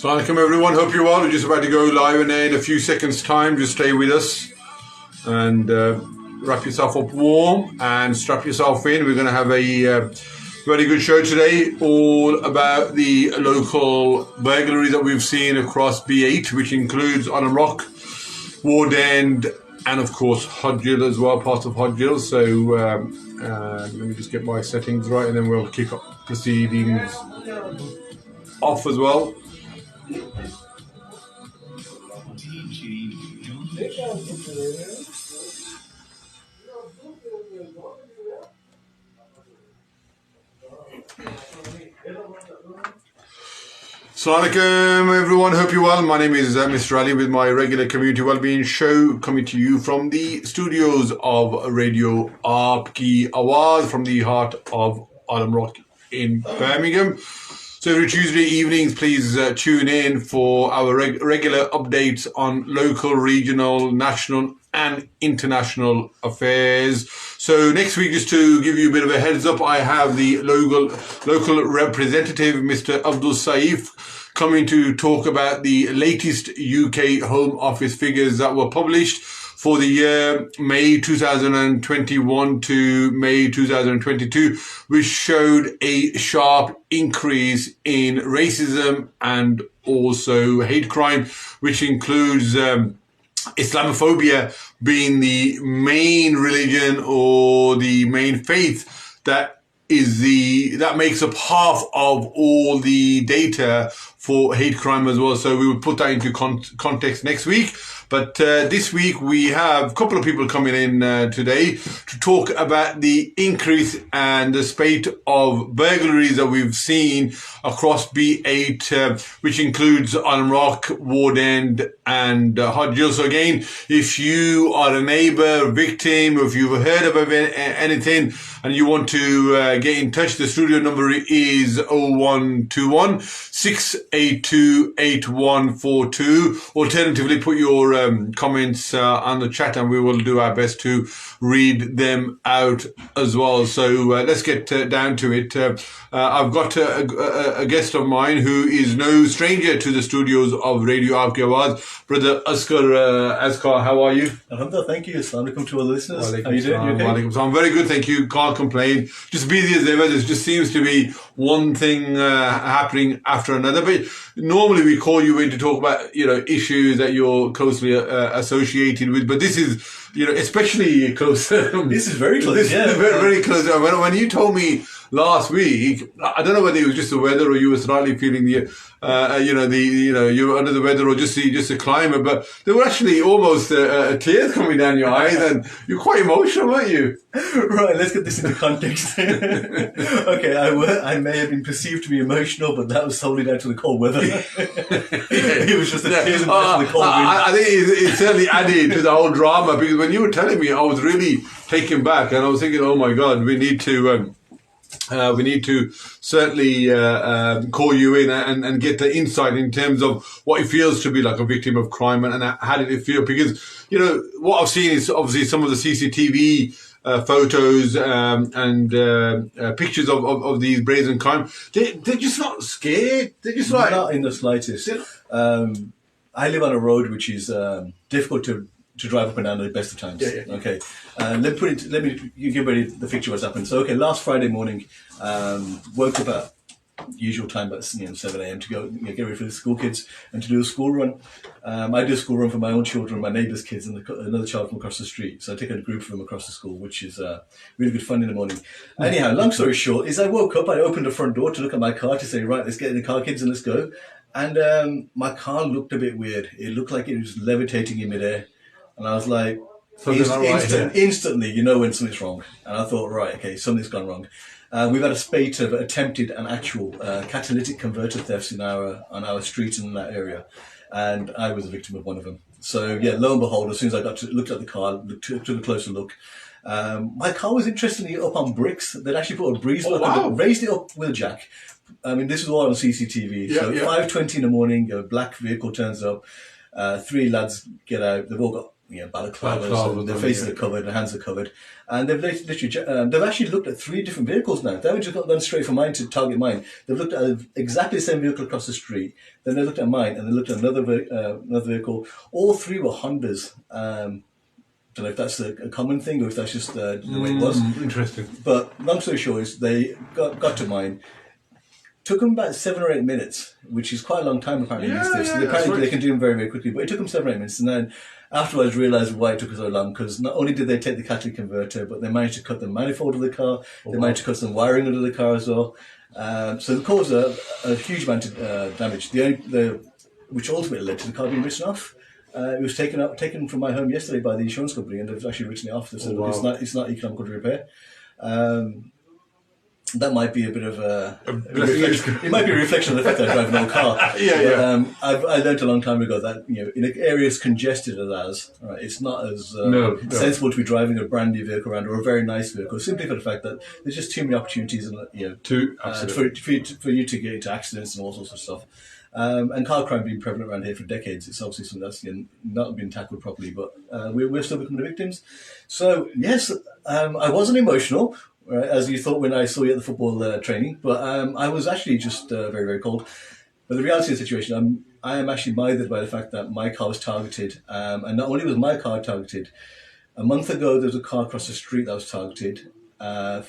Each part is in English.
Assalamu alaikum everyone, hope you're well. We're just about to go live in a few seconds time. Just stay with us and wrap yourself up warm and strap yourself in. We're going to have a very good show today, all about the local burglaries that we've seen across B8, which includes Alum Rock, Ward End, and of course Hodge Hill as well, part of Hodge Hill. So let me just get my settings right and then we'll kick up proceedings off as well. Assalamu alaikum everyone, hope you're well. My name is Mr. Ali with my regular community wellbeing show, coming to you from the studios of Radio Aapki Awaz from the heart of Alum Rock in Birmingham. So every Tuesday evenings, please tune in for our regular updates on local, regional, national and international affairs. So next week, just to give you a bit of a heads up, I have the local representative, Mr. Abdul Saif, coming to talk about the latest UK Home Office figures that were published for the year May 2021 to May 2022, which showed a sharp increase in racism and also hate crime, which includes Islamophobia being the main religion or the main faith that makes up half of all the data for hate crime as well. So we will put that into context next week. But this week we have a couple of people coming in today to talk about the increase and the spate of burglaries that we've seen across B8, which includes Alum Rock, Ward End and Hodge Hill. So again, if you are a neighbour, victim, or if you've heard of anything and you want to get in touch, the studio number is 0121 682 8142. Alternatively, put your comments on the chat and we will do our best to read them out as well. So let's get down to it. I've got a guest of mine who is no stranger to the studios of Radio Aapki Awaz. Brother Azkar, how are you? Alhamdulillah, thank you. Assalamu alaikum to all the listeners. How are you doing? You okay? So I'm very good, thank you. Can't complain. Just busy as ever. There just seems to be one thing happening after another. But normally we call you in to talk about, issues that you're closely associated with. But this is, especially close. This is very close. This is very, very close. When you told me last week, I don't know whether it was just the weather or you were slightly feeling you were under the weather or just the climate, but there were actually almost tears coming down your eyes, and you're quite emotional, weren't you? Right, let's get this into context. Okay, I may have been perceived to be emotional, but that was solely down to the cold weather. It was just the tears and the cold wind. I think it certainly added to the whole drama, because when you were telling me, I was really taken back, and I was thinking, oh my God, we need to certainly call you in and get the insight in terms of what it feels to be like a victim of crime and how did it feel. Because, what I've seen is obviously some of the CCTV photos and pictures of these brazen crime. They're just not scared. They're just like... Not in the slightest. I live on a road which is difficult to drive up and down at the best of times. Yeah. Okay. Let me give ready the picture of what's happened. So, last Friday morning, woke up at usual time, about 7 a.m. to go get ready for the school kids and to do a school run. I do a school run for my own children, my neighbour's kids, and another child from across the street. So I take a group of them across the school, which is really good fun in the morning. Anyhow, long story short, is I woke up, I opened the front door to look at my car to say, right, let's get in the car, kids, and let's go. And my car looked a bit weird. It looked like it was levitating in midair. And I was like, Something's not right here. Instantly, you know when something's wrong. And I thought, right, okay, something's gone wrong. We've had a spate of attempted and actual catalytic converter thefts on our street and in that area, and I was a victim of one of them. So yeah, lo and behold, as soon as I looked at the car, took a closer look, my car was interestingly up on bricks. They'd actually put a breeze block and raised it up with a jack. I mean, this is all on CCTV. Yeah, so 5:20 in the morning, a black vehicle turns up. 3 lads get out. They've all got balaclavas, and their faces are covered, their hands are covered, and they've literally they've actually looked at 3 different vehicles now. They haven't just gone straight from mine to target mine. They've looked at exactly the same vehicle across the street. Then they looked at mine, and they looked at another vehicle. All 3 were Hondas. Don't know if that's a common thing or if that's just the way it was. Interesting. But long story short is they got to mine. Took them about 7 or 8 minutes, which is quite a long time apparently. Apparently they can do them very, very quickly, but it took them 7 or 8 minutes. And then afterwards realised why it took so long, because not only did they take the catalytic converter, but they managed to cut the manifold of the car. They managed to cut some wiring under the car as well. So it caused a huge amount of damage, which ultimately led to the car being written off. It was taken from my home yesterday by the insurance company, and they've actually written it off. They said, it's not economical to repair. That might be a bit of it might be a reflection of the fact that I drive an old car. I learned a long time ago that in areas congested as ours, right, it's not as sensible to be driving a brand new vehicle around or a very nice vehicle, simply for the fact that there's just too many opportunities for you to get into accidents and all sorts of stuff. And car crime being prevalent around here for decades, it's obviously something that's not been tackled properly, but we're still becoming the victims. So yes, I wasn't emotional, as you thought when I saw you at the football training, but I was actually just very, very cold. But the reality of the situation, I am actually bothered by the fact that my car was targeted, and not only was my car targeted, a month ago there was a car across the street that was targeted. 2 or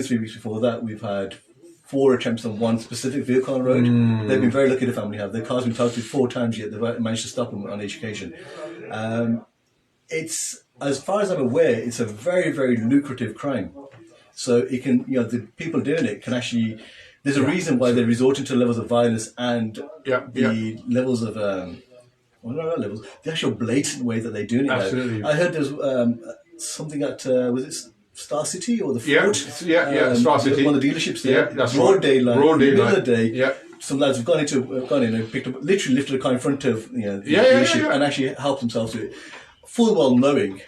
3 weeks before that, we've had 4 attempts on one specific vehicle on the road. They've been very lucky, the family have. Their car's been targeted 4 times yet. They've managed to stop them on each occasion. It's, as far as I'm aware, it's a very, very lucrative crime. So it can, the people doing it can actually, there's a reason why they're resorting to levels of violence and the levels of, the actual blatant way that they're doing it. Absolutely. I heard there's something at, was it Star City or the Ford? Star City. One of the dealerships there. Yeah, that's broad right. daylight. Broad daylight. Middle of the day. Yeah. Some lads have gone in and picked up, literally lifted a car in front of the dealership and actually helped themselves to it, full well knowing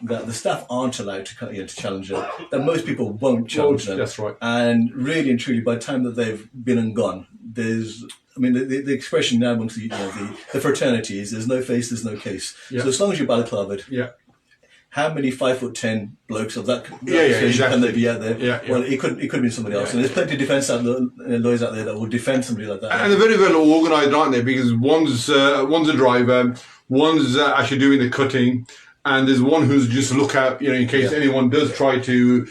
that the staff aren't allowed to challenge it, that most people won't challenge them. That's right. And really and truly, by the time that they've been and gone, there's, the expression now amongst the fraternity is there's no face, there's no case. So as long as you're balaclavaed, how many 5'10" blokes of that can there be out there? Well, it could be somebody else, and there's plenty of defence lawyers out there that will defend somebody like that. And they're very well organised, aren't they? Because one's a driver, one's actually doing the cutting, and there's one who's just look out, in case anyone does try to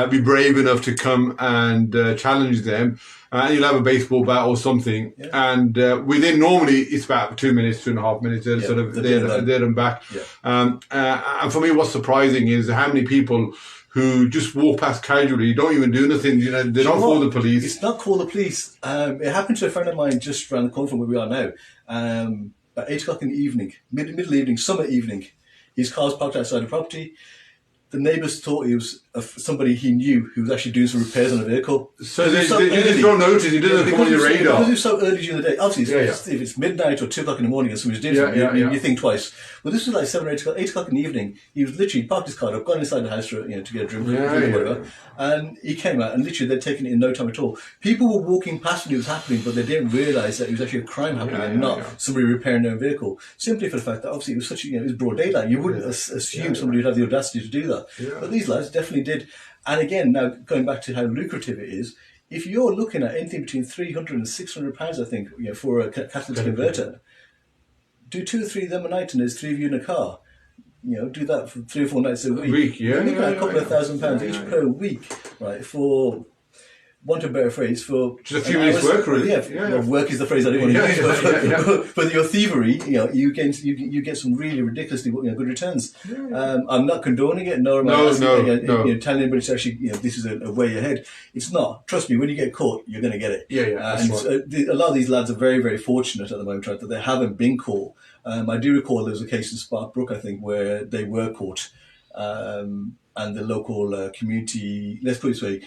be brave enough to come and challenge them. And you'll have a baseball bat or something, and within, normally it's about 2 minutes, 2.5 minutes, they're sort of there and back. And for me, what's surprising is how many people who just walk past casually, don't even do nothing, they don't call the police. It's not call the police. It happened to a friend of mine just around the corner from where we are now, about 8 o'clock in the evening, middle evening, summer evening. His car's parked outside the property. The neighbours thought he was somebody he knew who was actually doing some repairs on a vevehicle. So they just don't notice, he doesn't come on your radar. Because it's so early during the day. Obviously, if it's midnight or 2 o'clock in the morning and somebody's doing something, you think twice. But this was like 7 or 8 o'clock in the evening. He was literally parked his car up, gone inside the house to get a drink or whatever. And he came out and literally they'd taken it in no time at all. People were walking past when it was happening, but they didn't realise that it was actually a crime happening and not somebody repairing their own vehicle. Simply for the fact that obviously it was such it was broad daylight. You wouldn't assume somebody would have the audacity to do that. But these lads definitely did. And again, now going back to how lucrative it is, if you're looking at anything between £300 and £600, I think, for a catalytic converter, do 2 or 3 of them a night, and there's 3 of you in a car. Do that for 3 or 4 nights a week. You're looking at a couple of £1,000 each per week, right? For want a better phrase, for just a few minutes work, really. Well, work is the phrase I didn't want to use. But your thievery, you get some really ridiculously good returns. I'm not condoning it. No. Telling anybody to actually, this is a way ahead. It's not. Trust me, when you get caught, you're going to get it. A lot of these lads are very, very fortunate at the moment, right, that they haven't been caught. I do recall there was a case in Sparkbrook, I think, where they were caught, and the local community, let's put it this way,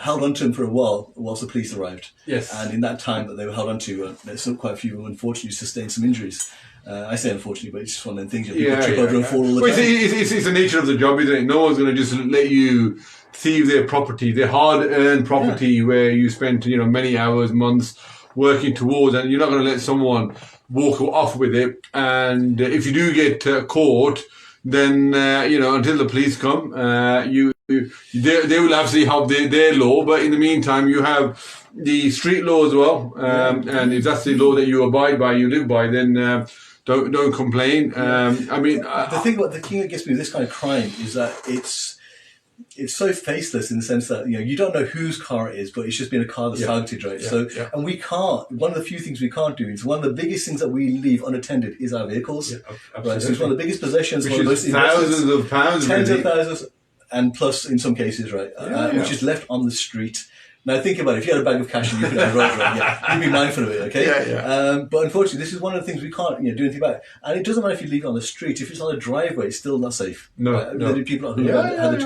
held on to them for a while whilst the police arrived. Yes. And in that time that they were held on to, there's quite a few who unfortunately sustained some injuries. I say unfortunately, but it's just one of them things that people trip over and fall all the time. It's the nature of the job, isn't it? No one's going to just let you thieve their property, their hard-earned property, where you spent many hours, months working towards, and you're not going to let someone walk off with it. And if you do get caught, then until the police come, they will absolutely have their law. But in the meantime, you have the street law as well. And if that's the law that you abide by, you live by, then don't complain. The thing that gets me with this kind of crime is that it's so faceless in the sense that you don't know whose car it is, but it's just been a car that's targeted, right? And we can't. One of the few things we can't do is one of the biggest things that we leave unattended is our vehicles. Right, so it's one of the biggest possessions, which is thousands of pounds, tens of thousands, and plus in some cases, right, which is left on the street. Now think about it. If you had a bag of cash and you could have a road run, you'd be mindful of it, okay? But unfortunately, this is one of the things we can't do anything about. And it doesn't matter if you leave it on the street. If it's on a driveway, it's still not safe. No. There are people who had the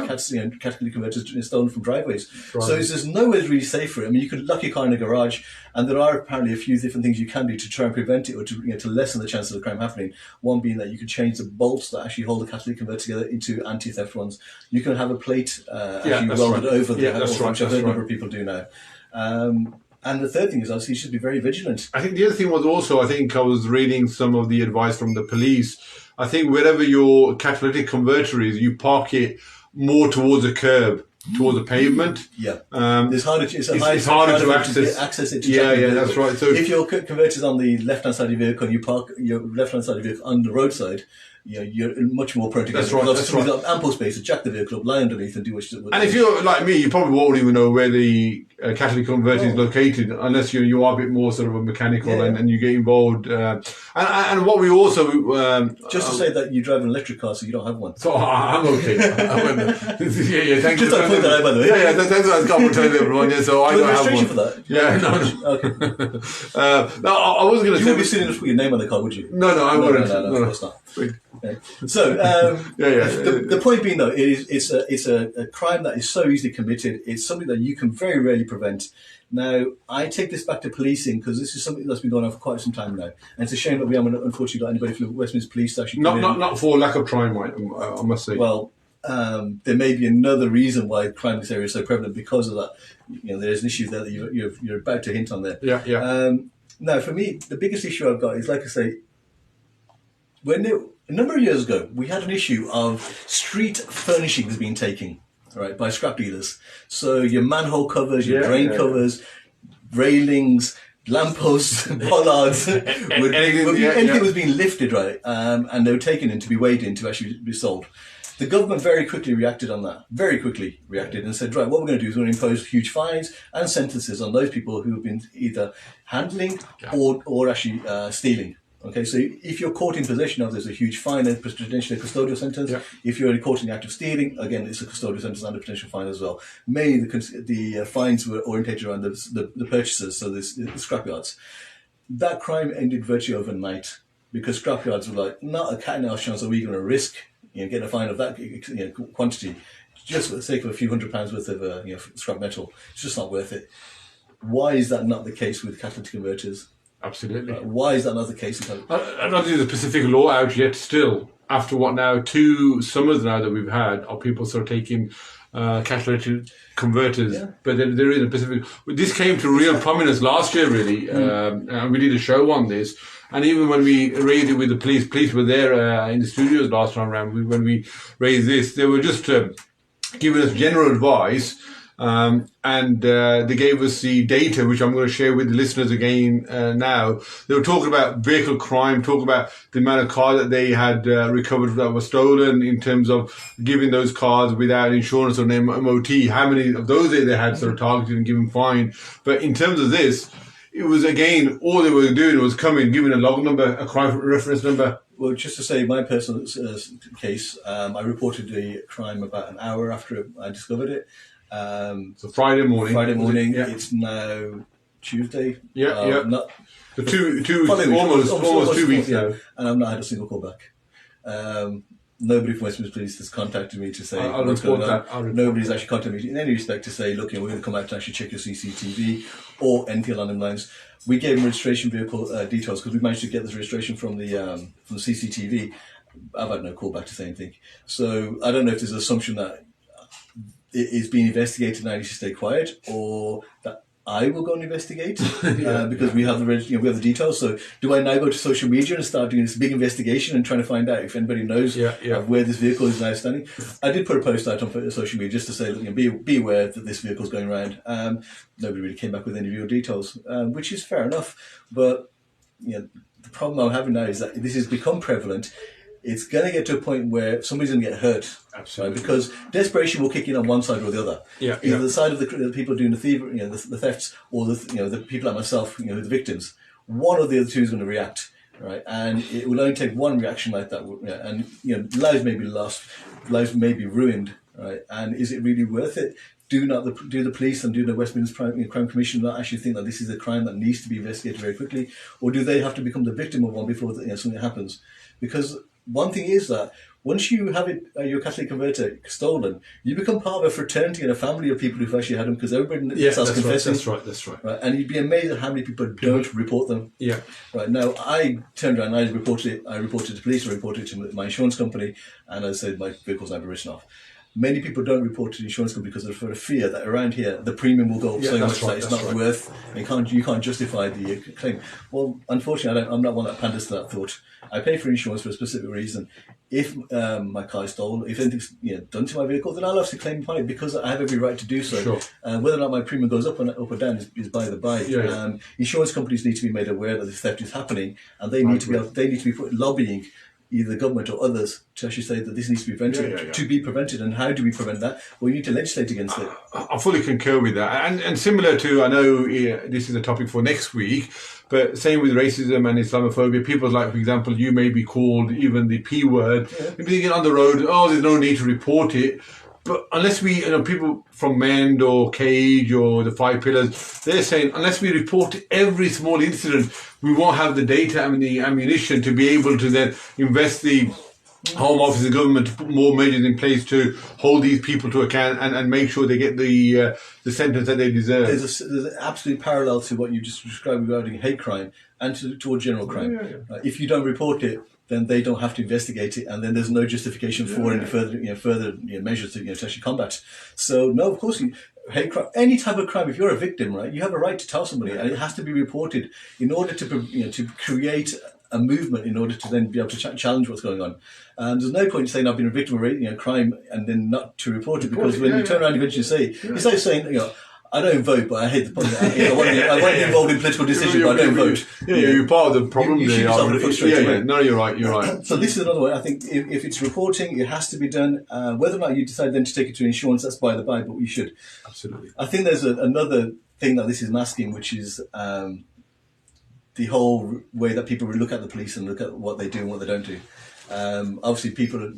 catalytic converters stolen from driveways. So there's nowhere really safe for it. I mean, you could lock your car in a garage, and there are apparently a few different things you can do to try and prevent it or to lessen the chance of the crime happening. One being that you can change the bolts that actually hold the catalytic converter together into anti-theft ones. You can have a plate actually welded over the which I've heard a number of people do now. And the third thing is obviously you should be very vigilant. I think the other thing was also, I was reading some of the advice from the police. I think wherever your catalytic converter is, you park it more towards a curb, towards the pavement. It's harder to access it. That's right. So if your converter is on the left-hand side of your vehicle and you park your left-hand side of your vehicle on the roadside, you're much more prone to get got ample space to jack the vehicle up, lie underneath, and do what you do. And if you're like me, you probably won't even know where the catalytic converter is located unless you are a bit more sort of a mechanical and you get involved. And what we also just to say that you drive an electric car, so you don't have one. So I'm okay. Thank you. Just to point that out, by the way. Thanks for that. Telling everyone. So I don't have one. For that. No, I was going to say. You wouldn't be silly enough to put your name on the car, would you? No, I wouldn't. No, of course not. Okay. So the point being though, it's a crime that is so easily committed. It's something that you can very rarely prevent. Now I take this back to policing because this is something that's been going on for quite some time now, and it's a shame that we haven't unfortunately got anybody from the Westminster Police to actually not for lack of trying, I must say. Well, there may be another reason why crime in this area is so prevalent because of that. There's an issue there that you're about to hint on there. Now for me, the biggest issue I've got is, like I say, a number of years ago, we had an issue of street furnishings being taken, right, by scrap dealers. So your manhole covers, your drain covers, railings, lampposts, bollards, anything was being lifted, right, and they were taken in to be weighed in to actually be sold. The government very quickly reacted on that, and said, right, what we're going to do is we're going to impose huge fines and sentences on those people who have been either handling or actually stealing. Okay, so if you're caught in possession of, there's a huge fine and potentially a custodial sentence. If you're caught in the act of stealing, again, it's a custodial sentence and a potential fine as well. Mainly the fines were orientated around the purchasers, so the scrapyards. That crime ended virtually overnight because scrapyards were like, not a cat and mouse chance are we going to risk getting a fine of that quantity just for the sake of a few £100 worth of scrap metal. It's just not worth it. Why is that not the case with catalytic converters? Absolutely. Why is that not the case? I don't think there's a specific law out yet still. After what now, 2 summers now that we've had, are people sort of taking catalytic converters. But there is a specific... This came to real prominence last year, really. And we did a show on this. And even when we raised it with the police were there in the studios last time around. When we raised this, they were just giving us general advice and they gave us the data, which I'm going to share with the listeners again now. They were talking about vehicle crime, talking about the amount of cars that they had recovered that were stolen, in terms of giving those cars without insurance or an MOT, how many of those they had sort of targeted and given fine. But in terms of this, it was, again, all they were doing was coming, giving a log number, a crime reference number. Well, just to say, my personal case, I reported the crime about an hour after I discovered it. So Friday morning. Yeah. It's now Tuesday. Yeah. Not so almost 2 weeks now. And I've not had a single call back. Nobody from Westminster Police has contacted me to say what's going on. Nobody's actually contacted me in any respect to say, look, we're going to come out to actually check your CCTV or anything along them lines. We gave them registration vehicle details because we managed to get this registration from the CCTV. I've had no call back to say anything. So I don't know if there's an assumption that it is being investigated and I need to stay quiet, or that I will go and investigate because we have we have the details. So do I now go to social media and start doing this big investigation and trying to find out if anybody knows where this vehicle is now standing? I did put a post out on social media just to say, be aware that this vehicle is going around. Nobody really came back with any real details, which is fair enough. But the problem I'm having now is that this has become prevalent. It's going to get to a point where somebody's going to get hurt. Absolutely. Right? Because desperation will kick in on one side or the other. Either the side of the people doing the thefts, or the people like myself, the victims. One or the other two is going to react, right? And it will only take one reaction like that, and lives may be lost, lives may be ruined, right? And is it really worth it? Do the police and do the Westminster Crime Commission not actually think that this is a crime that needs to be investigated very quickly, or do they have to become the victim of one before something happens? Because one thing is that once you have your catalytic converter stolen, you become part of a fraternity and a family of people who've actually had them, because everybody starts confessing. That's right. Right, and you'd be amazed at how many people don't report them. Yeah. Right, now I turned around and I reported it. I reported it to police, I reported it to my insurance company, and I said my vehicle's now been written off. Many people don't report to the insurance company because of a fear that around here the premium will go up so much that it's not worth. You can't justify the claim. Well, unfortunately, I'm not one that panders to that thought. I pay for insurance for a specific reason. If my car is stolen, if anything's done to my vehicle, then I'll have to claim upon it because I have every right to do so. Sure. Whether or not my premium goes up or down is by the by. Insurance companies need to be made aware that this theft is happening, and they need to be lobbying either the government or others to actually say that this needs to be prevented, to be prevented. And how do we prevent that? Well, you need to legislate against it. I fully concur with that. And similar to, I know this is a topic for next week, but same with racism and Islamophobia. People like, for example, you may be called even the P word. Maybe they get on the road, there's no need to report it. But unless we, people from MEND or CAGE or the Five Pillars, they're saying unless we report every small incident, we won't have the data and the ammunition to be able to then invest the Home Office and government to put more measures in place to hold these people to account and make sure they get the sentence that they deserve. There's an absolute parallel to what you just described regarding hate crime and toward general crime. If you don't report it, then they don't have to investigate it, and then there's no justification for any further measures to actually combat. So no, of course, hate crime, any type of crime. If you're a victim, right, you have a right to tell somebody, and it has to be reported in order to create a movement in order to then be able to challenge what's going on. And there's no point saying I've been a victim of crime and then not to report it, because when you turn around and eventually say, it's like saying, I don't vote, but I hate the politics. I want to be involved in political decisions, but I don't vote. You're part of the problem. You shoot yourself in the foot straight away. No, you're right. So this is another way. I think if it's reporting, it has to be done. Whether or not you decide then to take it to insurance, that's by the by, but you should. Absolutely. I think there's another thing that this is masking, which is the whole way that people look at the police and look at what they do and what they don't do. Obviously, people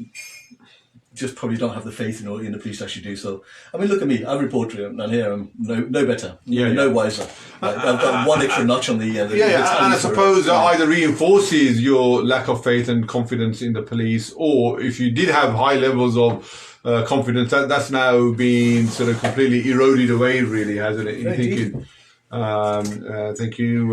just probably don't have the faith in the police to actually do so. I mean, look at me. I reported it, and here I'm no better, no wiser. I've got one extra notch on the and I suppose that either reinforces your lack of faith and confidence in the police, or if you did have high levels of confidence, that's now been sort of completely eroded away, really, hasn't it? You're thinking, thank you,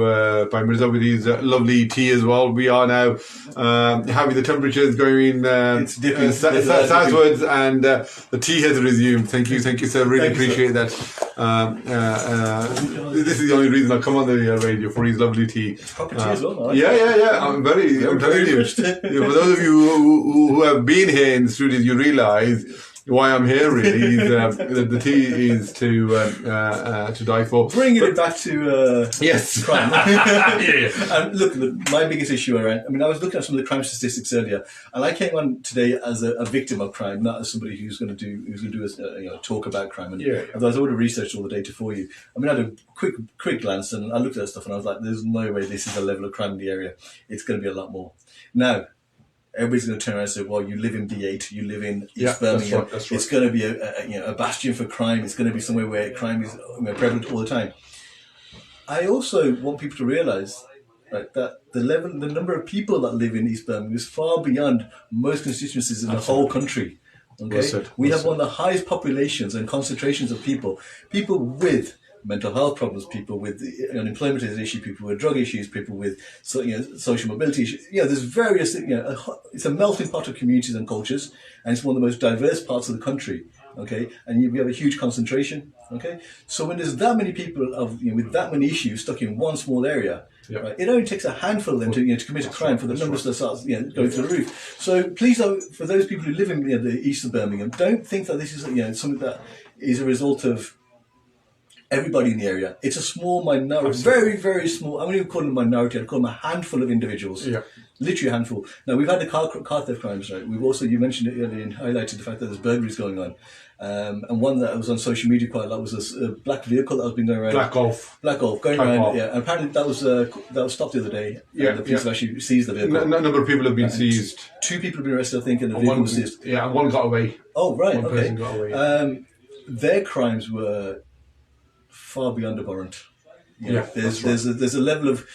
Prime Minister, with his lovely tea as well. We are now having the temperatures going it's dipping southwards, and the tea has resumed. Thank you, sir. Really appreciate that. This is the only reason I come on the radio, for his lovely tea. Proper tea as well. I'm telling you. For those of you who have been here in the studios, you realise why I'm here. Really, is, the tea is to die for. Bringing it back to Yes, crime. yeah. Look, my biggest issue around. I mean, I was looking at some of the crime statistics earlier, and I came on today as a victim of crime, not as somebody who's going to do a talk about crime. And otherwise, I would have researched all the data for you. I mean, I had a quick glance, and I looked at that stuff, and I was like, "There's no way this is the level of crime in the area. It's going to be a lot more." Now, everybody's going to turn around and say, "Well, you live in B8, you live in East Birmingham. That's right. It's going to be a bastion for crime. It's going to be somewhere where crime is prevalent all the time." I also want people to realise, right, that the number of people that live in East Birmingham is far beyond most constituencies in the whole country. Okay, we have one of the highest populations and concentrations of people with mental health problems, people with unemployment as an issue, people with drug issues, people with social mobility issues. There's various. It's a melting pot of communities and cultures, and it's one of the most diverse parts of the country. Okay, and we have a huge concentration. Okay, so when there's that many people with that many issues stuck in one small area, right, it only takes a handful of them to commit a crime for the numbers to start going through the roof. So please, for those people who live in the east of Birmingham, don't think that this is something that is a result of everybody in the area. It's a small minority, very, very small. I'm not even calling them a minority. I'd call them a handful of individuals. Yeah. Literally a handful. Now, we've had the car theft crimes, right? We've also, you mentioned it earlier and highlighted the fact that there's burglaries going on. And one that was on social media quite a lot was a black vehicle that was been going around. Black Golf going around. Yeah, and apparently that was stopped the other day. Yeah, the police have actually seized the vehicle. A number of people have been seized. 2 people have been arrested, I think, and the vehicle was seized. Yeah, and one got away. Oh, right, one person got away. Their crimes were far beyond abhorrent. There's a level of.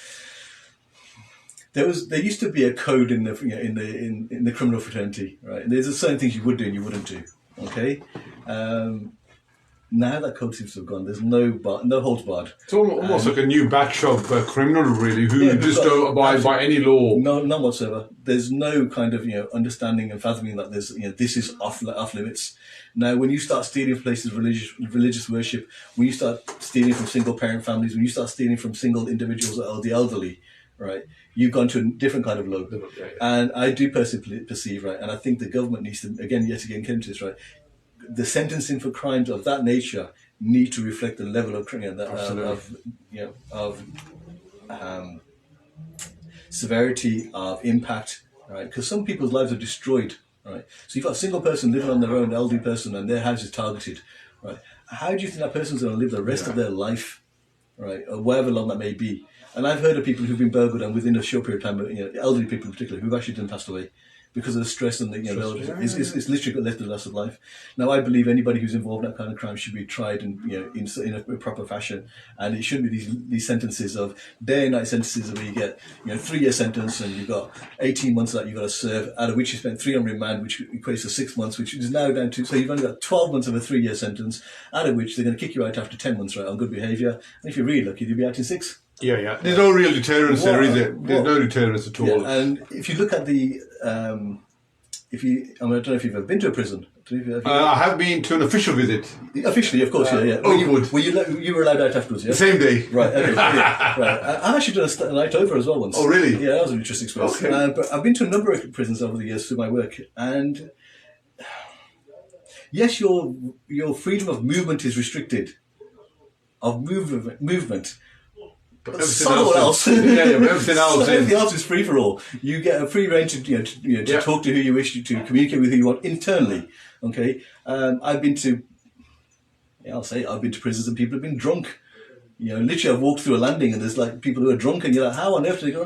There used to be a code in the criminal fraternity, right? And there's certain things you would do and you wouldn't do. Okay, now that code seems to have gone. There's no holds barred. It's almost like a new batch of criminal, really, who just don't abide by any law. No, none whatsoever. There's no kind of understanding and fathoming that there's this is off limits. Now, when you start stealing from places of religious worship, when you start stealing from single parent families, when you start stealing from single individuals or the elderly, right, you've gone to a different kind of low. Yeah. And I do personally perceive, right, and I think the government needs to, yet again, come to this, right, the sentencing for crimes of that nature need to reflect the level of severity, of impact, right, because some people's lives are destroyed, right. So you've got a single person living on their own, elderly person, and their house is targeted, right. How do you think that person's going to live the rest of their life, right, or whatever long that may be? And I've heard of people who've been burgled and within a short period of time, elderly people in particular, who've actually passed away because of the stress and it's literally left the loss of life. Now, I believe anybody who's involved in that kind of crime should be tried in a proper fashion, and it shouldn't be these sentences of day and night sentences where you get 3-year sentence and you've got 18 months that you've got to serve, out of which you spent 3 on remand, which equates to 6 months, which is now down to, so you've only got 12 months of a 3-year sentence, out of which they're going to kick you out after 10 months, right, on good behaviour, and if you're really lucky, you'll be out in 6. Yeah. There's no real deterrence there, is there? There's no deterrence at all. Yeah, and if you look at the, I don't know if you've ever been to a prison. I have been to an official visit. Officially, of course, yeah. Good. You were allowed out afterwards, yeah? The same day. Right, okay. Right. I actually done a night over as well once. Oh, really? Yeah, that was an interesting experience. Okay. But I've been to a number of prisons over the years through my work, and yes, your freedom of movement is restricted. Of movement. But everything else everything else is free for all. You get a free range to talk to who you wish to communicate with who you want internally. Okay, I've been to prisons and people have been drunk. Literally, I've walked through a landing and there's like people who are drunk, and you're like, how on earth did they go?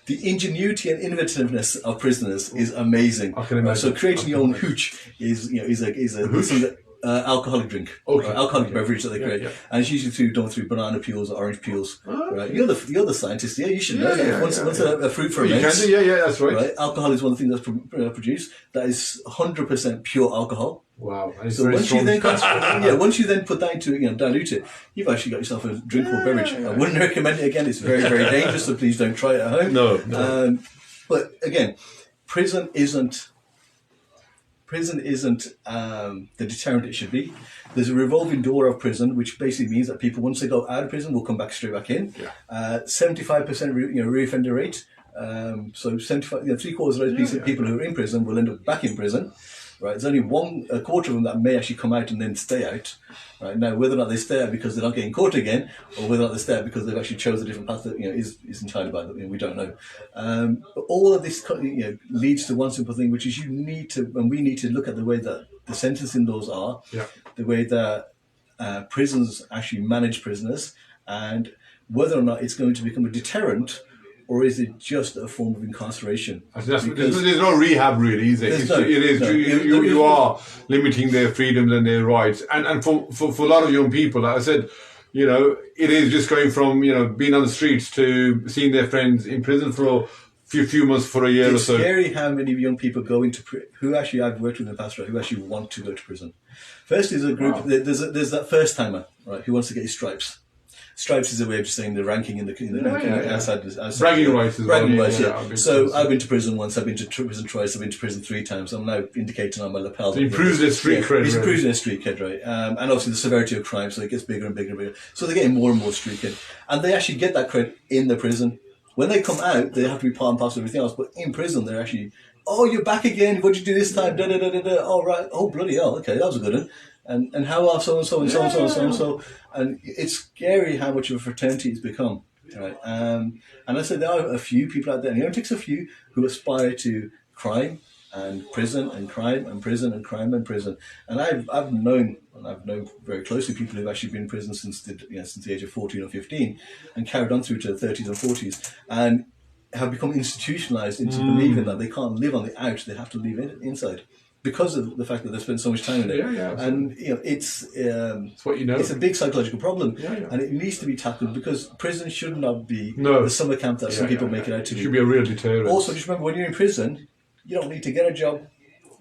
The ingenuity and innovativeness of prisoners is amazing. I can imagine. So creating your own hooch is something that. Alcoholic drink, okay. Alcoholic beverage that they create, and it's usually done through banana peels or orange peels. Right, you're the scientist, yeah. You should know that. Once a fruit ferments, that's right. Alcohol is one of the things that's produced. That is 100% pure alcohol. Wow. So once you then put that into dilute it, you've actually got yourself a drinkable beverage. I wouldn't recommend it again. It's very, very dangerous. So please don't try it at home. No. But again, prison isn't the deterrent it should be. There's a revolving door of prison, which basically means that people, once they go out of prison, will come back straight back in. 75% reoffender rate. So 75, 3/4 of those people who are in prison will end up back in prison. right? There's only a quarter of them that may actually come out and then stay out, right? Now, whether or not they stay out because they're not getting caught again, or whether or not they stay out because they've actually chosen a different path, that is entirely by them. We don't know. But all of this, leads to one simple thing, which is we need to look at the way that the sentencing laws are, the way that prisons actually manage prisoners, and whether or not it's going to become a deterrent, or is it just a form of incarceration? There's no rehab, really, is it? You are limiting their freedoms and their rights. And for a lot of young people, like I said, it is just going from, being on the streets to seeing their friends in prison for a few months, for a year or so. It's scary how many young people go into who actually I've worked with in the past, right, who actually want to go to prison. First is a group, there's that first timer, right, who wants to get his stripes. Stripes is a way of just saying the ranking in the outside bragging rights as well. Bragging rights, yeah. So I've been to prison once, I've been to prison twice, I've been to prison 3 times. I'm now indicating on my lapel. So he improves their street cred. He's improving their street cred, right? And obviously the severity of crime, so it gets bigger and bigger and bigger. So they're getting more and more street cred. And they actually get that cred in the prison. When they come out, they have to be part and parcel of everything else. But in prison, they're actually, oh, you're back again. What did you do this time? Da da da da da. Oh, right. Oh, bloody hell. Okay, that was a good one. And how are so and so and so and so and so and so, and it's scary how much of a fraternity it's become, right? And I said there are a few people out there, and it only takes a few who aspire to crime and prison and crime and prison and crime and prison. And I've known very closely people who've actually been in prison since the age of 14 or 15, and carried on through to the 30s and 40s, and have become institutionalized into believing that they can't live on the outs; they have to live inside, because of the fact that they spend so much time in it. And it's what it's a big psychological problem, and it needs to be tackled, because prison should not be the summer camp that some people make it out to be. It should be a real deterrent. Also, just remember, when you're in prison, you don't need to get a job,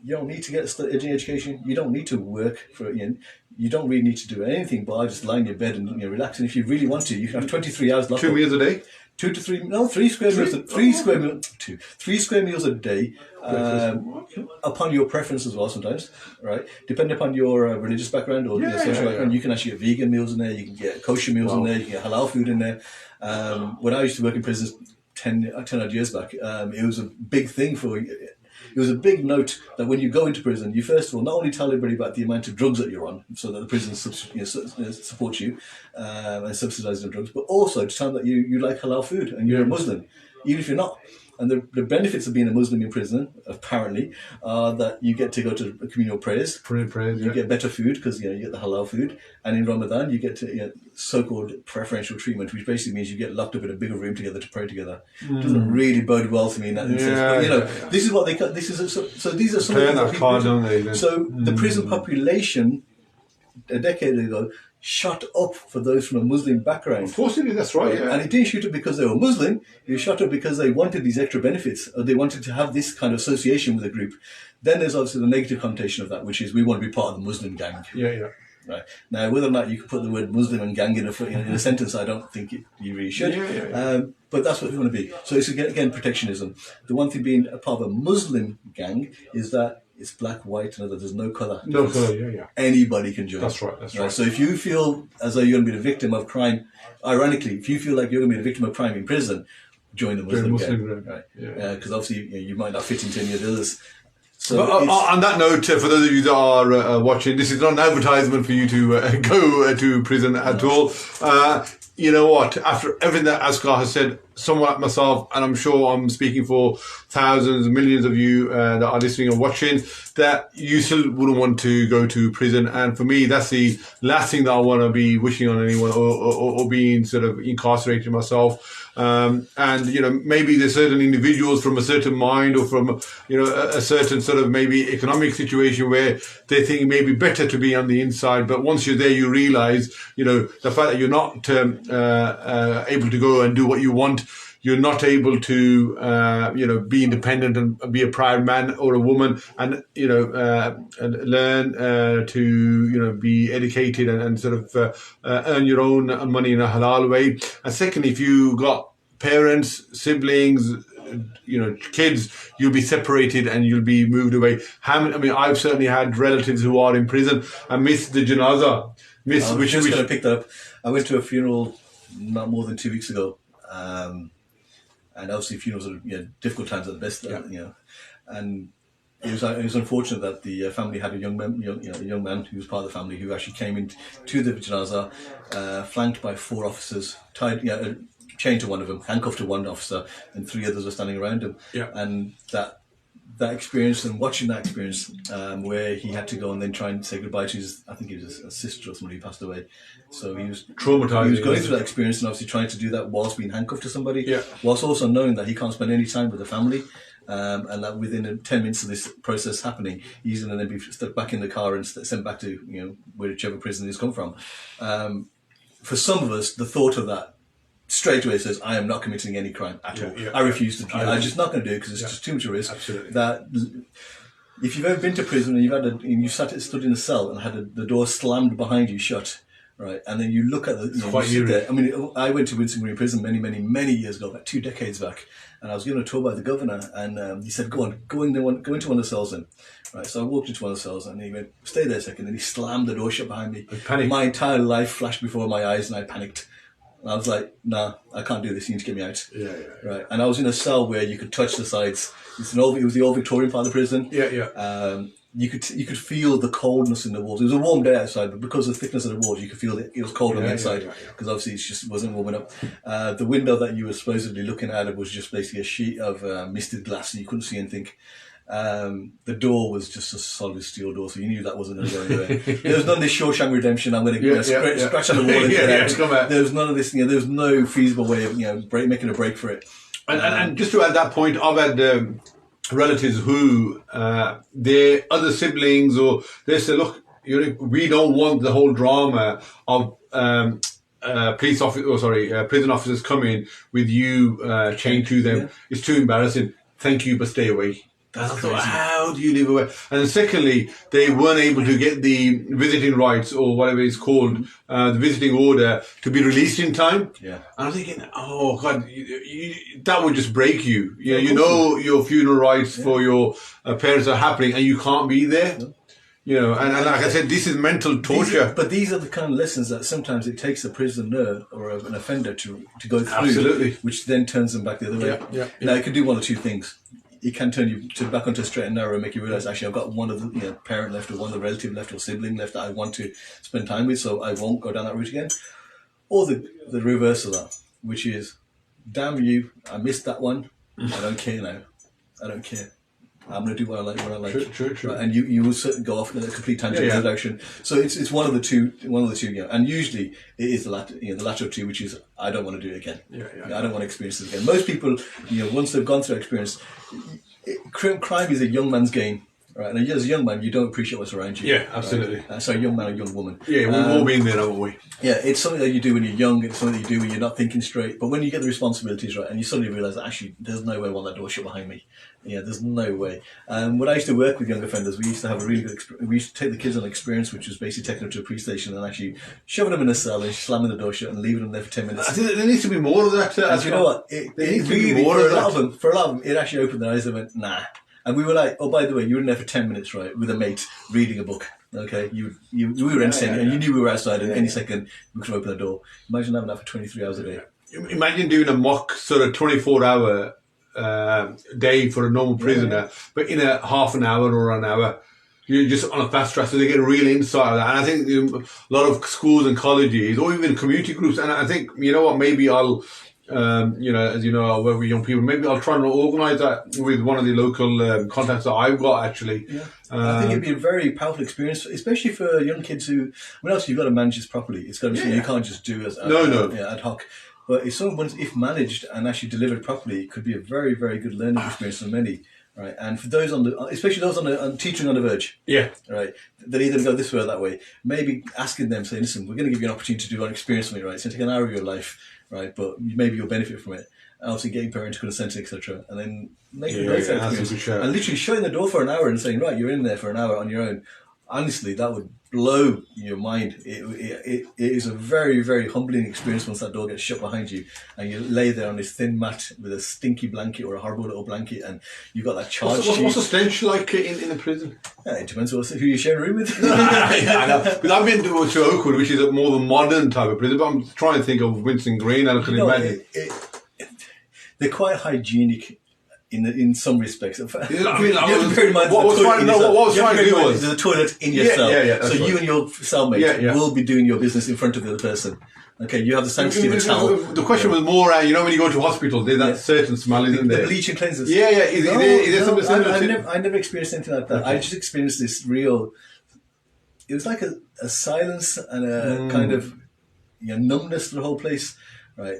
you don't need to get an education, you don't need to work for you don't really need to do anything but just lie in your bed and relax. And if you really want to, you can have 23 hours locked 2 meals a day. 2 to 3, no, 3 square meals. 3 square meals a day, upon your preference as well. Sometimes, right? Depending upon your religious background or your social background, you can actually get vegan meals in there. You can get kosher meals in there. You can get halal food in there. When I used to work in prisons 10 odd years back, it was a big thing It was a big note that when you go into prison, you first of all not only tell everybody about the amount of drugs that you're on, so that the prison supports you and subsidises the drugs, but also to tell them that you like halal food and you're a Muslim, even if you're not. And the benefits of being a Muslim in prison, apparently, are that you get to go to communal prayers. You get better food because you get the halal food, and in Ramadan you get to so-called preferential treatment, which basically means you get locked up in a bigger room together to pray together. It doesn't really bode well to me in that sense. But this is what they cut. This is so these are some of the card, don't they? So the prison population a decade ago shot up for those from a Muslim background. Of course it is, that's right. And it didn't shoot up because they were Muslim, it shot up because they wanted these extra benefits, or they wanted to have this kind of association with a group. Then there's obviously the negative connotation of that, which is we want to be part of the Muslim gang. Right. Now, whether or not you can put the word Muslim and gang in a sentence, I don't think you really should. But that's what we want to be. So it's, again, protectionism. The one thing being a part of a Muslim gang is that it's black, white, and there's no colour. No colour, Anybody can join. That's right. So if you feel as though you're going to be the victim of crime, ironically, if you feel like you're going to be the victim of crime in prison, join the Muslim gang. Right? Because obviously you might not fit into any of the others. So on that note, for those of you that are watching, this is not an advertisement for you to go to prison at all. You know what? After everything that Azkar has said, someone like myself, and I'm sure I'm speaking for thousands, millions of you that are listening and watching, that you still wouldn't want to go to prison. And for me, that's the last thing that I want to be wishing on anyone, or being sort of incarcerated myself. And maybe there's certain individuals from a certain mind, or from a certain sort of maybe economic situation where they think it may be better to be on the inside. But once you're there, you realize the fact that you're not able to go and do what you want. You're not able to, be independent and be a proud man or a woman, and and learn to be educated and sort of earn your own money in a halal way. And secondly, if you got parents, siblings, kids, you'll be separated and you'll be moved away. I've certainly had relatives who are in prison and missed the janaza. I was just going to pick that up. I went to a funeral not more than 2 weeks ago. And obviously funerals are difficult times at the best, and it was unfortunate that the family had a young man who was part of the family who actually came into the janazah, flanked by 4 officers, chained to one of them, handcuffed to one officer, and 3 others were standing around him. Yeah. And that experience, and watching that experience, where he had to go and then try and say goodbye to his, I think it was a sister or somebody who passed away. So he was traumatized. He was going through that experience and obviously trying to do that whilst being handcuffed to somebody, yeah. whilst also knowing that he can't spend any time with the family. And that within 10 minutes of this process happening, he's going to then be stuck back in the car and sent back to whichever prison he's come from. For some of us, the thought of that straight away says, I am not committing any crime at all. I refuse to. I'm just not going to do it because it's just too much of a risk. Absolutely. That if you've ever been to prison and you stood in a cell and had the door slammed behind you shut, right, and then you look at you sit there. I mean, I went to Winson Green Prison many years ago, about 2 decades back, and I was given a tour by the governor, and he said, go into one of the cells then. Right, so I walked into one of the cells, and he went, stay there a second, and he slammed the door shut behind me. My entire life flashed before my eyes, and I panicked. And I was like, nah, I can't do this. You need to get me out. Yeah. Right. And I was in a cell where you could touch the sides. It was the old Victorian part of the prison. Yeah. You could feel the coldness in the walls. It was a warm day outside, but because of the thickness of the walls, you could feel it was cold on the inside because obviously it just wasn't warming up. The window that you were supposedly looking at was just basically a sheet of misted glass, and you couldn't see anything. The door was just a solid steel door, so you knew that wasn't going to go anywhere. There was none of this Shawshank Redemption. I'm going to scratch on the wall and get out. There was none of this. There was no feasible way of making a break for it. And just to add that point, I've had relatives who their other siblings, or they say, look, we don't want the whole drama of prison officers coming with you chained to them. It's too embarrassing. Thank you, but stay away. That's crazy. How do you live away? And then secondly, they weren't able to get the visiting rights, or whatever it's called, the visiting order, to be released in time. Yeah. And I'm thinking, oh God, that would just break you. Your funeral rights for your parents are happening, and you can't be there. No. And like I said, this is mental torture. These are the kind of lessons that sometimes it takes a prisoner or an offender to go through. Absolutely. Which then turns them back the other way. Yeah. Now, it can do one or two things. It can turn you back onto a straight and narrow and make you realise, actually, I've got one of the parent left, or one of the relative left, or sibling left that I want to spend time with, so I won't go down that route again. Or the reverse of that, which is, damn you, I missed that one. I don't care now. I don't care. I'm going to do what I like when I like. True. Right? And you will certainly go off in a complete tangent in the direction. So it's one of the two. And usually it is the latter two, which is, I don't want to do it again. I don't want to experience this again. Most people, once they've gone through experience, crime is a young man's game. Right, and as a young man, you don't appreciate what's around you. Yeah, absolutely. Right? So, a young man or young woman. Yeah, we've all been there, haven't we? Yeah, it's something that you do when you're young. It's something that you do when you're not thinking straight. But when you get the responsibilities right, and you suddenly realise that actually, there's no way I want that door shut behind me. Yeah, there's no way. When I used to work with young offenders, we used to have a really good. We used to take the kids on an experience, which was basically taking them to a police station and actually shoving them in a cell and slamming the door shut and leaving them there for 10 minutes. I think there needs to be more of that. And you know what? For a lot of them, it actually opened their eyes and went, nah. And we were like, oh, by the way, you were in there for 10 minutes, right, with a mate reading a book. Okay, we were entertaining, and you knew we were outside, and any second we could open the door. Imagine having that for 23 hours a day. Imagine doing a mock sort of 24-hour day for a normal prisoner, but in a half an hour or an hour. You're just on a fast track, so they get a real insight of that. And I think a lot of schools and colleges, or even community groups, and I think, maybe I'll. As you know, I work with young people. Maybe I'll try and organise that with one of the local contacts that I've got, actually. Yeah. I think it'd be a very powerful experience, especially for young kids who, obviously you've got to manage this properly. It's got to be something you can't just do as ad hoc. But if managed and actually delivered properly, it could be a very, very good learning experience for many. Right, and for those especially those on teaching on the verge, right, they're either going to go this way or that way. Maybe asking them, saying, "Listen, we're going to give you an opportunity to do an experience with me, right? It's going to take an hour of your life, right? But maybe you'll benefit from it." And obviously, getting parental consent, etc., and then making that experience, and literally shutting the door for an hour and saying, "Right, you're in there for an hour on your own." Honestly, that would blow your mind. It is a very, very humbling experience once that door gets shut behind you and you lay there on this thin mat with a stinky blanket or a horrible little blanket, and you've got that charge sheet. What's the stench like in the prison? Yeah, it depends on who you're sharing a room with. I know. Because I've been to Oakwood, which is a more of a modern type of prison, but I'm trying to think of Winson Green, and I can imagine. They're quite hygienic in some respects. I mean, you have to bear in mind what was trying to do was there's a toilet in your cell. So you and your cellmate will be doing your business in front of the other person. Okay, you have the sanctity of a towel. The question was more, when you go to hospital, there's that certain smell, isn't there? The bleaching cleansers. Yeah. Is there something similar? I never experienced anything like that. I just experienced this real. It was like a silence and a kind of numbness to the whole place. Right,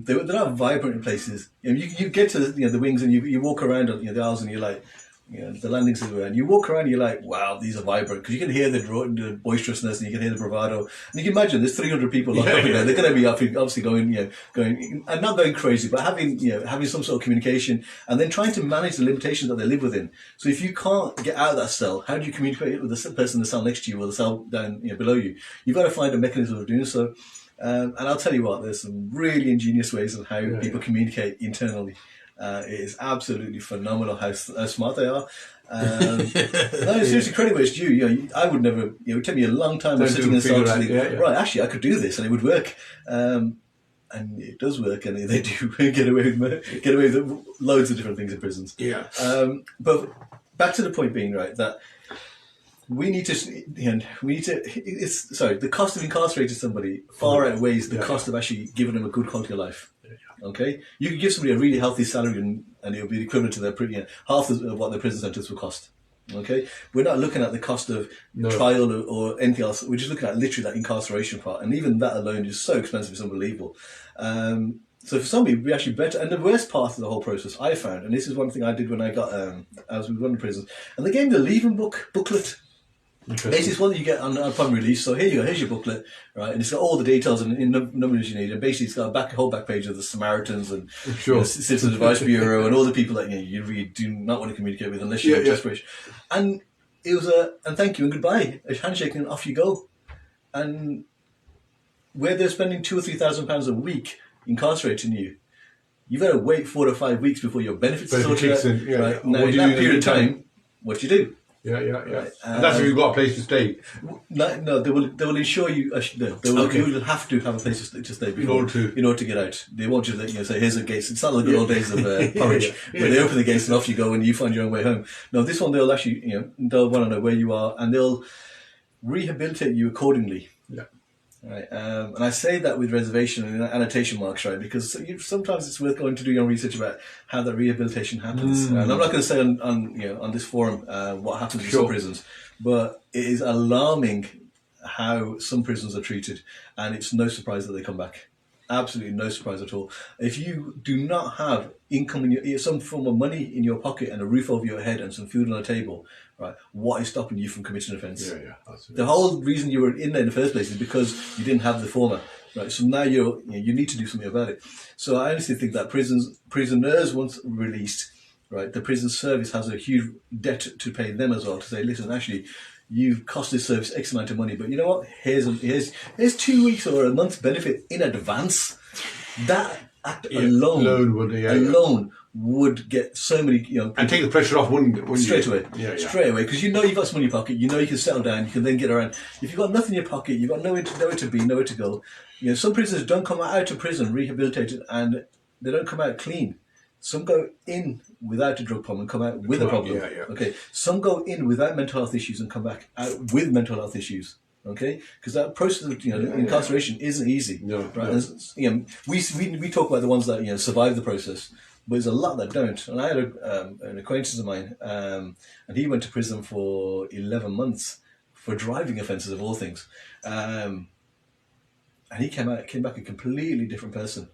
they're not vibrant in places. You get to the wings and you walk around on the aisles and you're like, the landings everywhere, and you walk around and you're like, wow, these are vibrant, because you can hear the boisterousness and you can hear the bravado, and you can imagine there's 300 people locked up in there. They're going to be obviously going and not going crazy, but having some sort of communication, and then trying to manage the limitations that they live within. So if you can't get out of that cell, how do you communicate with the person in the cell next to you or the cell down below you? You've got to find a mechanism of doing so. And I'll tell you what, there's some really ingenious ways of how people communicate internally. It is absolutely phenomenal how smart they are. No, seriously, credit where it's due. I would never. It would take me a long time of sitting in the cell to think, right, actually, I could do this and it would work. And it does work, and they do get away with loads of different things in prisons. Yeah. But back to the point being, right, that we need to. The cost of incarcerating somebody far outweighs the cost of actually giving them a good quality of life. Okay, you could give somebody a really healthy salary and it would be equivalent to their half of what their prison sentence would cost. Okay, we're not looking at the cost of trial or anything else. We're just looking at literally that incarceration part, and even that alone is so expensive, it's unbelievable. So for somebody, it'd be actually better. And the worst part of the whole process, I found, and this is one thing I did when I was with one of the prisons, and they gave me the leaving booklet. Basically, it's one that you get upon release. So here you go, here's your booklet, right? And it's got all the details and numbers you need. And basically, it's got a whole back page of the Samaritans and Citizens Advice Bureau and all the people that you really do not want to communicate with unless you're desperate. And it was and thank you and goodbye, a handshake and off you go. And where they're spending £2,000 or £3,000 a week incarcerating you, you've got to wait 4 or 5 weeks before your benefits are sorted out. Right? Now, in that period of time, what do you do? Right. And that's if you've got a place to stay. No, they will ensure you. You will have to have a place to stay before, in order to get out. They won't just let say, "Here's a gate." It's not like the good old days of porridge, where they open the gates and off you go, and you find your own way home. No, this one they'll actually, they'll want to know where you are, and they'll rehabilitate you accordingly. Yeah. Right, and I say that with reservation and annotation marks, right? Because sometimes it's worth going to do your own research about how that rehabilitation happens. And I'm not going to say on this forum what happens in some prisons, but it is alarming how some prisons are treated, and it's no surprise that they come back. Absolutely no surprise at all. If you do not have income, some form of money in your pocket and a roof over your head and some food on the table, right? What is stopping you from committing an offence? The whole reason you were in there in the first place is because you didn't have the former, right? So now you need to do something about it. So I honestly think that prisoners, once released, right, the prison service has a huge debt to pay them as well, to say, listen, actually, you've cost this service X amount of money, but you know what? Here's 2 weeks or a month's benefit in advance. That act alone would get so many, and take the pressure off, wouldn't straight away, because you've got some money in your pocket. You can settle down. You can then get around. If you've got nothing in your pocket, you've got nowhere to be, nowhere to go. Some prisoners don't come out of prison rehabilitated, and they don't come out clean. Some go in without a drug problem and come out with a problem. Okay. Some go in without mental health issues and come back out with mental health issues. Okay, because that process of incarceration isn't easy. Right? We talk about the ones that survive the process, but there's a lot that don't. And I had an acquaintance of mine, and he went to prison for 11 months for driving offences of all things, and he came back a completely different person.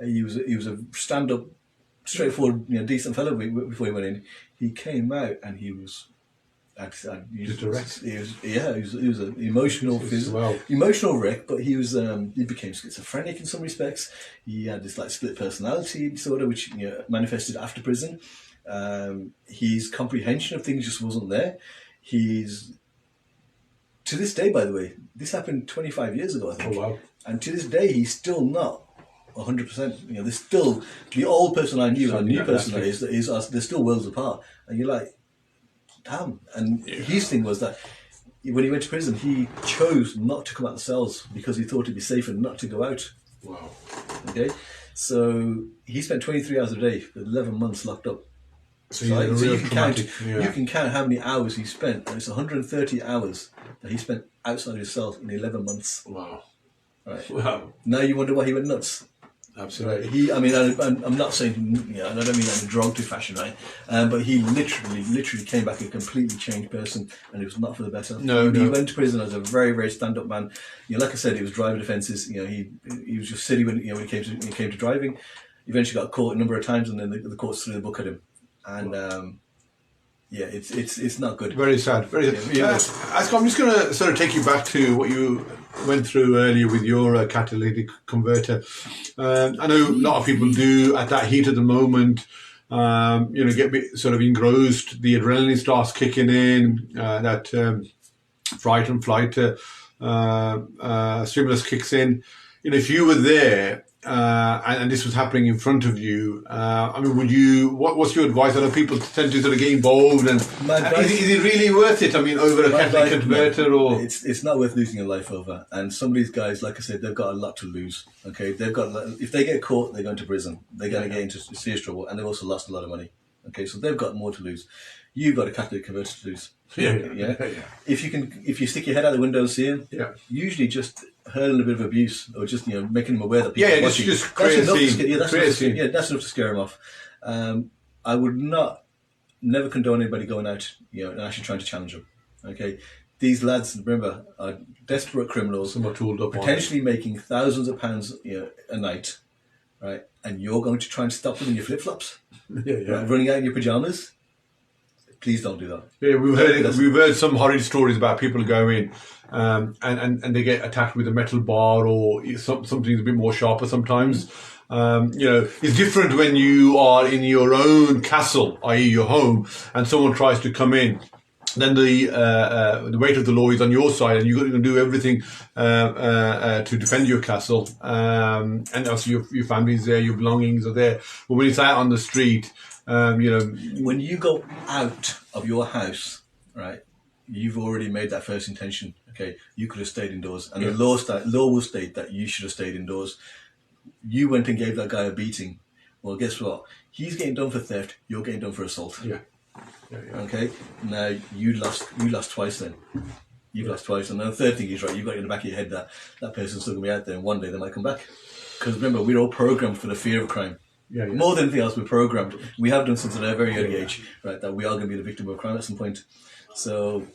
He was a stand-up, straightforward, decent fellow before he went in. He came out and he was. He was an emotional wreck, but he became schizophrenic in some respects. He had this split personality disorder, which manifested after prison. His comprehension of things just wasn't there. To this day, by the way, this happened 25 years ago, I think. Oh, wow. And to this day, he's still not 100%. There's still the old person I knew and the new person that is they're still worlds apart. And you're like, damn. And his thing was that when he went to prison, he chose not to come out of the cells because he thought it'd be safer not to go out. Wow. Okay. So he spent 23 hours a day for 11 months locked up. So, So real you can count. traumatic, You can count how many hours he spent, and it's 130 hours that he spent outside his cell in 11 months. Wow. Right. Wow. Now you wonder why he went nuts. Absolutely. Right. I mean, I'm not saying, and I don't mean that in a derogatory fashion, right? But he literally came back a completely changed person, and it was not for the better. He went to prison as a very, very stand-up man. Like I said, he was driving offences. He was just silly when he came to driving. Eventually got caught a number of times, and then the courts threw the book at him. And it's not good. Very sad. Very sad. Azkar, I'm just going to sort of take you back to what you went through earlier with your catalytic converter. I know a lot of people do at that heat of the moment. Get a bit sort of engrossed. The adrenaline starts kicking in. That fright and flight stimulus kicks in. If you were there and this was happening in front of you, what's your advice? I know people tend to sort of get involved, and is it really worth it? I mean, over a catalytic converter, or it's not worth losing your life over. And some of these guys, like I said, they've got a lot to lose. Okay, if they get caught, they're going to prison. They're going to get into serious trouble, and they've also lost a lot of money. Okay, so they've got more to lose. You've got a catalytic converter to lose. Yeah. If you stick your head out the window and see him, usually just hurling a bit of abuse or just making him aware that people are watching. Just create a scene. That's enough to scare him off. I would never condone anybody going out, and actually trying to challenge them. Okay, these lads, remember, are desperate criminals. Some are tooled up, potentially making thousands of pounds, a night, right? And you're going to try and stop them in your flip flops, right? Running out in your pajamas. Please don't do that. Yeah, we've heard some horrid stories about people going and they get attacked with a metal bar or something a bit more sharper sometimes. It's different when you are in your own castle, i.e. your home, and someone tries to come in. Then the weight of the law is on your side, and you've got to do everything to defend your castle. And also your family's there, your belongings are there. But when it's out on the street, when you go out of your house, right, you've already made that first intention. Okay, you could have stayed indoors, and the law will state that you should have stayed indoors. You went and gave that guy a beating. Well, guess what? He's getting done for theft. You're getting done for assault. Yeah. Okay. Now you lost twice. Then you've lost twice, and then the third thing is, right, you've got in the back of your head that person's still gonna be out there, and one day they might come back. Because remember, we're all programmed for the fear of crime. More than anything else, we're programmed. We have done since at a very early age, right, that we are going to be the victim of crime at some point. So,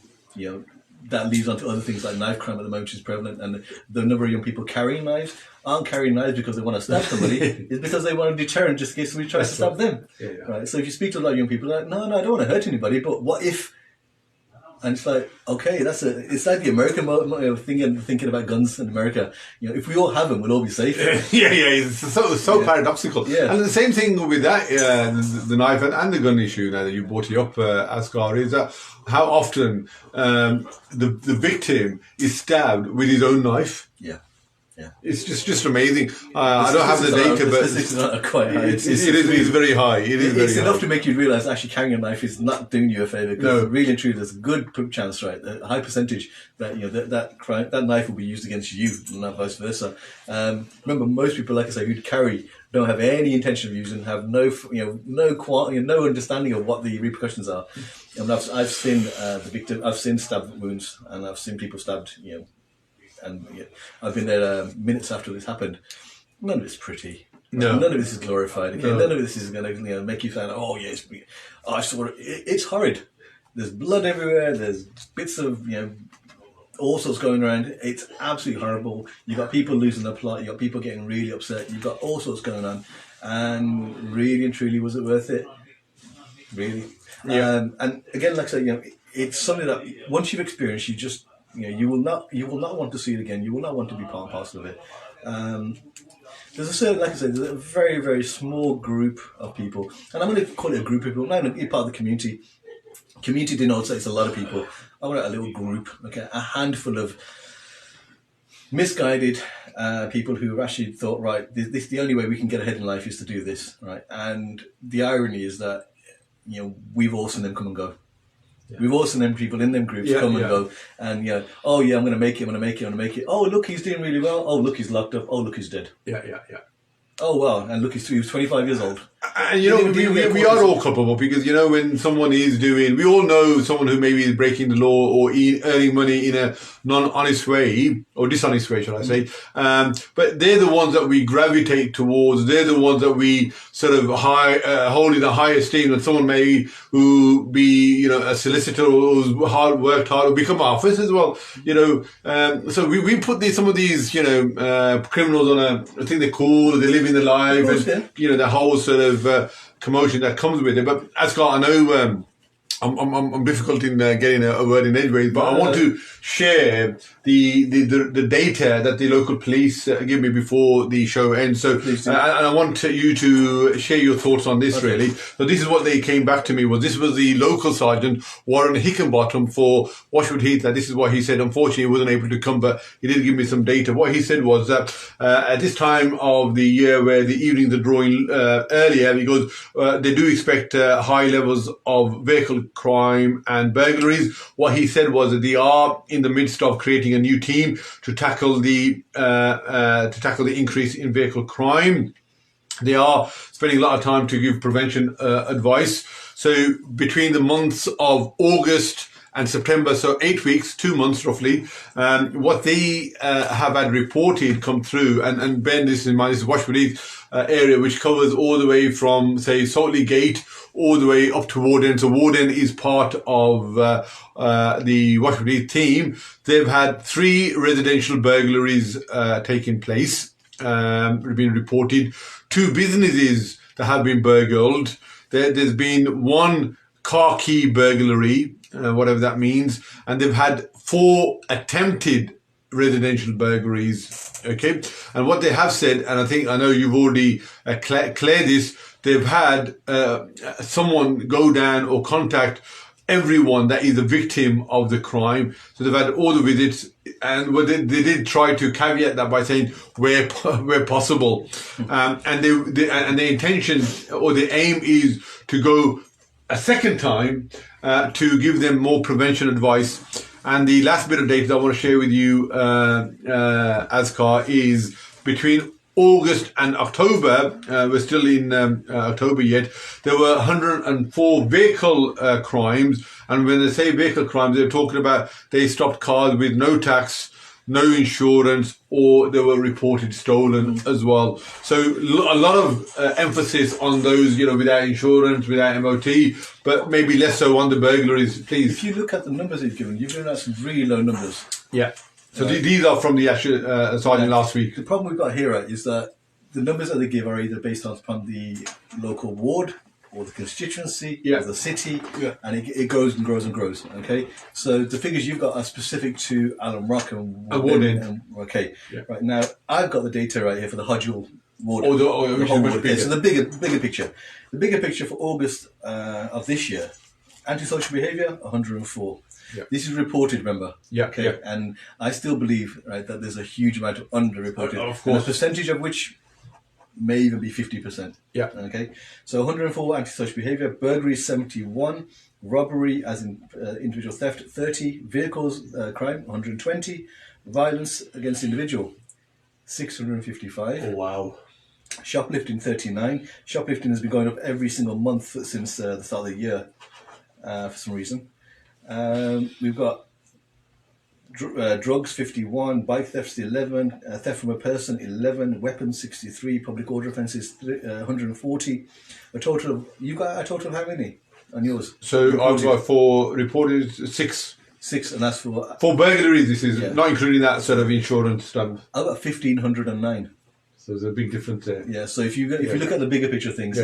that leads on to other things like knife crime at the moment, which is prevalent. And the number of young people carrying knives aren't carrying knives because they want to stab somebody. It's because they want to deter just in case somebody tries to stab them. Right. So if you speak to a lot of young people, they're like, no, I don't want to hurt anybody, but what if? And it's like, okay, it's like the American thinking about guns in America. If we all have them, we'll all be safe. It's so paradoxical. Yeah. And the same thing with that, the knife and the gun issue. Now that you brought it up, Azkar, is that how often the victim is stabbed with his own knife. Yeah, it's just amazing. I don't have the data, but it's not quite high. It is very high. It's enough to make you realise actually carrying a knife is not doing you a favour. Because really and truly, there's a good chance, right, a high percentage that that knife will be used against you, and not vice versa. Remember, most people, like I say, who carry don't have any intention of using, have no understanding of what the repercussions are. And I've seen the victim, I've seen stab wounds, and I've seen people stabbed, and I've been there minutes after this happened. None of it's pretty. No. None of this is glorified. Okay? No. None of this is going to make you sound, I saw it. It's horrid. There's blood everywhere. There's bits of all sorts going around. It's absolutely horrible. You've got people losing their plot. You've got people getting really upset. You've got all sorts going on. And really and truly, was it worth it? Really? Yeah. And again, like I say, it's something that once you've experienced, you will not want to see it again. You will not want to be part and parcel of it. There's a certain, like I said, there's a very, very small group of people, and I'm going to call it a group of people. Not a part of the community. Community denotes that it's a lot of people. I want a little group, okay, a handful of misguided people who have actually thought, right, this the only way we can get ahead in life is to do this, right? And the irony is that we've all seen them come and go. Yeah. We've all seen them people in them groups come and go, and I'm going to make it. Oh, look, he's doing really well. Oh, look, he's locked up. Oh, look, he's dead. Yeah. Oh wow! And look, he was 25 years old. And we are all culpable because when someone is we all know someone who maybe is breaking the law or earning money in a non-honest way or dishonest way, shall I say? But they're the ones that we gravitate towards. They're the ones that we sort of hold in a high esteem. And someone may who be a solicitor who's worked hard or become an officer as well. So we put some of these criminals on I think they're cool. They live in the life, and the whole sort of commotion that comes with it. But Azkar, I know I'm difficult in getting a word in edgeways, but I want to share the data that the local police give me before the show ends. So, and I want you to share your thoughts on this. Okay. Really. So this is what they came back to me was. This was the local sergeant Warren Hickenbottom for Washwood Heath. And this is what he said. Unfortunately, he wasn't able to come, but he did give me some data. What he said was that at this time of the year, where the evenings are drawing earlier, he goes, they do expect high levels of vehicle crime and burglaries. What he said was that they are in the midst of creating a new team to tackle the increase in vehicle crime. They are spending a lot of time to give prevention advice. So between the months of August and September, so 8 weeks, 2 months roughly, what they have had reported come through, and bear this in mind, this is Washwood Heath area, which covers all the way from, say, Saltley Gate all the way up to Warden. So Warden is part of the Washwood Heath team. They've had 3 residential burglaries taking place, been reported, 2 businesses that have been burgled. There's been 1 car key burglary, whatever that means, and they've had 4 attempted residential burglaries. Okay, and what they have said, and I know you've already cleared this, they've had someone go down or contact everyone that is a victim of the crime. So they've had all the visits, and they did try to caveat that by saying where possible, and the intention or the aim is to go a second time to give them more prevention advice. And the last bit of data I want to share with you, Azkar, is between August and October, we're still in October yet, there were 104 vehicle crimes. And when they say vehicle crimes, they're talking about they stopped cars with no tax, no insurance, or they were reported stolen as well. So a lot of emphasis on those, without insurance, without MOT, but maybe less so on the burglaries, please. If you look at the numbers you've given out some really low numbers. Yeah. So these are from the actual sergeant last week. The problem we've got here is that the numbers that they give are either based upon the local ward or the constituency or the city, and it grows and grows and grows. Okay, so the figures you've got are specific to Alum Rock and Wellbeing. Right now I've got the data right here for the Hodge Hill ward. The whole ward. So the bigger picture. The bigger picture for August of this year, antisocial behaviour 104. Yeah. This is reported, remember? Yeah. Okay. Yeah. And I still believe, right, that there's a huge amount of underreported. Of course. And a percentage of which may even be 50%. Yeah. Okay. So 104 antisocial behaviour, burglary 71, robbery as in individual theft 30, vehicles crime 120, violence against individual 655. Oh wow. Shoplifting 39. Shoplifting has been going up every single month since the start of the year for some reason. We've got drugs 51, bike thefts 11, theft from a person 11, weapons 63, public order offences 140. A total of how many on yours? So I've got for reported 6. 6, and that's for burglaries. This is not including that sort of insurance stuff. I've got 1,509. So there's a big difference there. Yeah. So if you look at the bigger picture of things,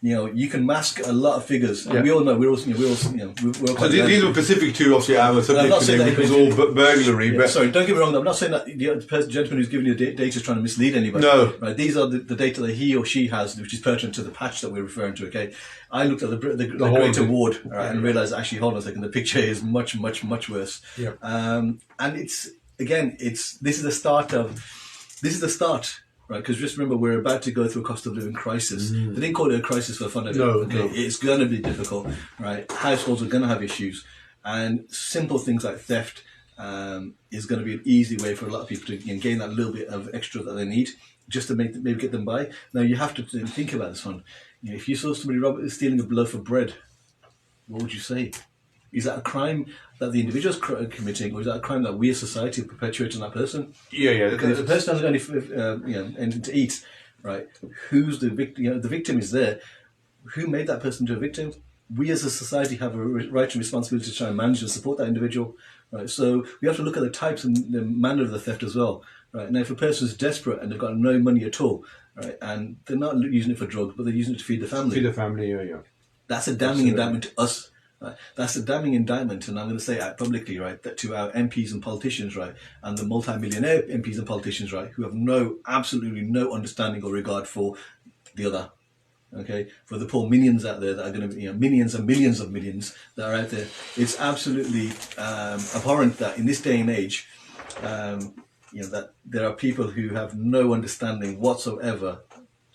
you can mask a lot of figures, and we all know we're all. So these were specific to obviously our subject today, which was all burglary. Yeah, but sorry, don't get me wrong. I'm not saying that the gentleman who's giving you the data is trying to mislead anybody. No. Right. These are the data that he or she has, which is pertinent to the patch that we're referring to. Okay. I looked at the greater ward, and realised actually, hold on a second, the picture is much worse. Yeah. And this is the start. Right, because just remember, we're about to go through a cost of living crisis. They didn't call it a crisis for fun of it. No. It's going to be difficult, right? Households are going to have issues, and simple things like theft is going to be an easy way for a lot of people to gain that little bit of extra that they need just to maybe get them by. Now you have to think about this one. If you saw somebody stealing a loaf of bread, what would you say? Is that a crime that the individual is committing, or is that a crime that we as society are perpetuating that person? Yeah. Because if the person hasn't got anything to eat, right? Who's the victim? The victim is there. Who made that person into a victim? We as a society have a right and responsibility to try and manage and support that individual, right? So we have to look at the types and the manner of the theft as well, right? Now, if a person is desperate and they've got no money at all, right, and they're not using it for drugs, but they're using it to feed the family. Feed the family, yeah. That's a damning indictment to us. Right? That's a damning indictment, and I'm going to say it publicly, right, that to our MPs and politicians, right, and the multi-millionaire MPs and politicians, right, who have absolutely no understanding or regard for the other. Okay, for the poor minions out there that are going to be, millions and millions of millions that are out there, it's absolutely abhorrent that in this day and age, that there are people who have no understanding whatsoever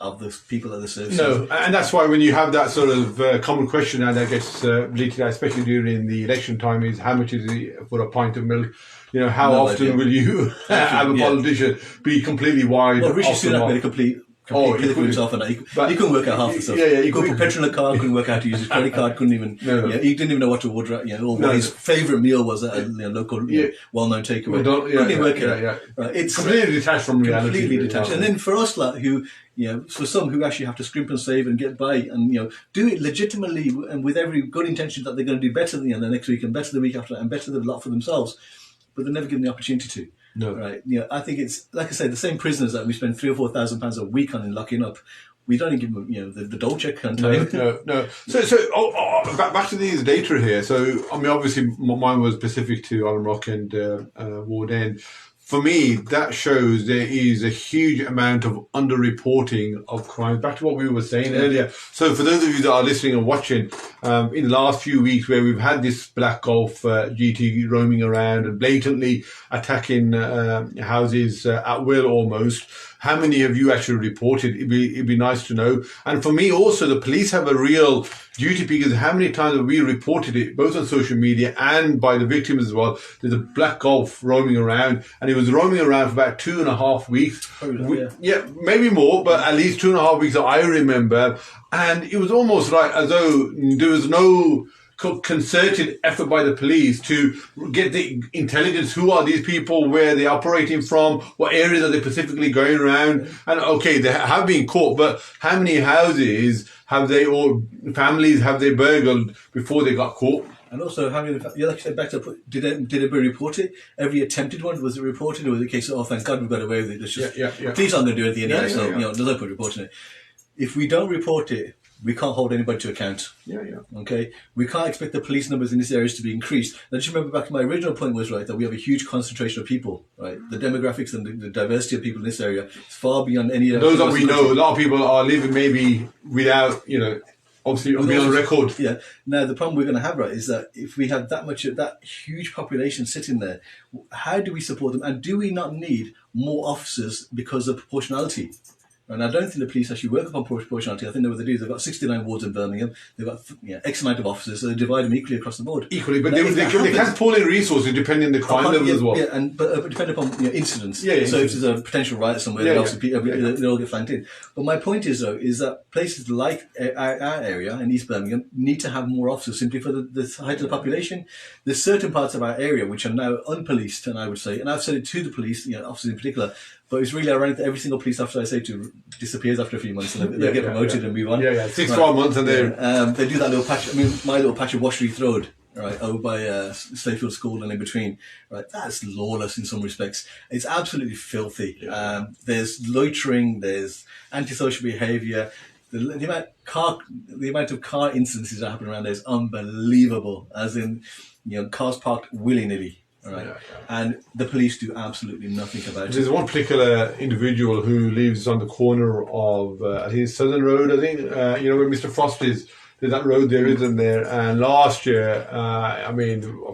of the people at the services. No, and that's why when you have that sort of common question and that gets bleated out, especially during the election time, is how much is it for a pint of milk? How often will you have a politician be completely wide? Well, Rishi Sunak made a complete pillar for himself, and he couldn't work out half the stuff. He couldn't put petrol in a car, couldn't work out how to use his credit card, couldn't even. He didn't even know what to order. Or what his favourite meal was at a local, well-known takeaway. Couldn't even work it out. Right. It's completely detached from reality. Completely detached. And then for us, who for some who actually have to scrimp and save and get by, and do it legitimately and with every good intention that they're going to do better the next week and better the week after and better the lot for themselves, but they're never given the opportunity to. No. Right. I think it's, like I say, the same prisoners that we spend £3,000 or £4,000 a week on in locking up. We don't even give them, the dole check on time. No. So back to these data here. So, obviously mine was specific to Alum Rock and Ward End. For me, that shows there is a huge amount of underreporting of crimes. Back to what we were saying earlier. So for those of you that are listening and watching, in the last few weeks where we've had this Black Golf GT roaming around and blatantly attacking houses at will almost, how many of you actually reported? It'd be nice to know. And for me also, the police have a real duty, because how many times have we reported it, both on social media and by the victims as well? There's a Black Golf roaming around, and it was roaming around for about 2.5 weeks. Maybe more, but at least 2.5 weeks that I remember. And it was almost like as though there was no concerted effort by the police to get the intelligence. Who are these people? Where they're operating from? What areas are they specifically going around? And okay, they have been caught, but how many houses have they, or families have they burgled before they got caught? And also, like you said, back to did anybody report it? Every attempted one, was it reported, or was it a case of, oh, thank God we've got away with it? It's just, police aren't going to do anything anyway, so there's no point reporting it. If we don't report it, we can't hold anybody to account. Okay? We can't expect the police numbers in these areas to be increased. Now, just remember back to my original point was, right, that we have a huge concentration of people, right? The demographics and the diversity of people in this area is far beyond any other. Those that we know, a lot of people are living maybe without, obviously on the record. Yeah. Now, the problem we're going to have, right, is that if we have that huge population sitting there, how do we support them? And do we not need more officers because of proportionality? And I don't think the police actually work upon proportionality. I think what they do is they've got 69 wards in Birmingham. They've got X amount of officers, so they divide them equally across the board. Equally, but they can pull in resources depending on the crime level as well. Yeah, but depending upon incidents. So if there's a potential riot somewhere, they all get flanked in. But my point is, though, is that places like our area in East Birmingham need to have more officers simply for the height of the population. There's certain parts of our area which are now unpoliced, and I would say, and I've said it to the police, officers in particular, but it's really ironic that every single police officer I say to disappears after a few months, and they get promoted and move on. 6-12 months, and they do that little patch. My little patch of Washwood Heath Road, right, over by Slayfield School and in between, right. That's lawless in some respects. It's absolutely filthy. There's loitering, there's antisocial behaviour. The amount of car incidences that happen around there is unbelievable. As in, cars parked willy-nilly. Right. And the police do absolutely nothing about it. There's one particular individual who lives on the corner of, I think it's Southern Road, I think, where Mr. Frost is. There's that road there, isn't there? And last year, I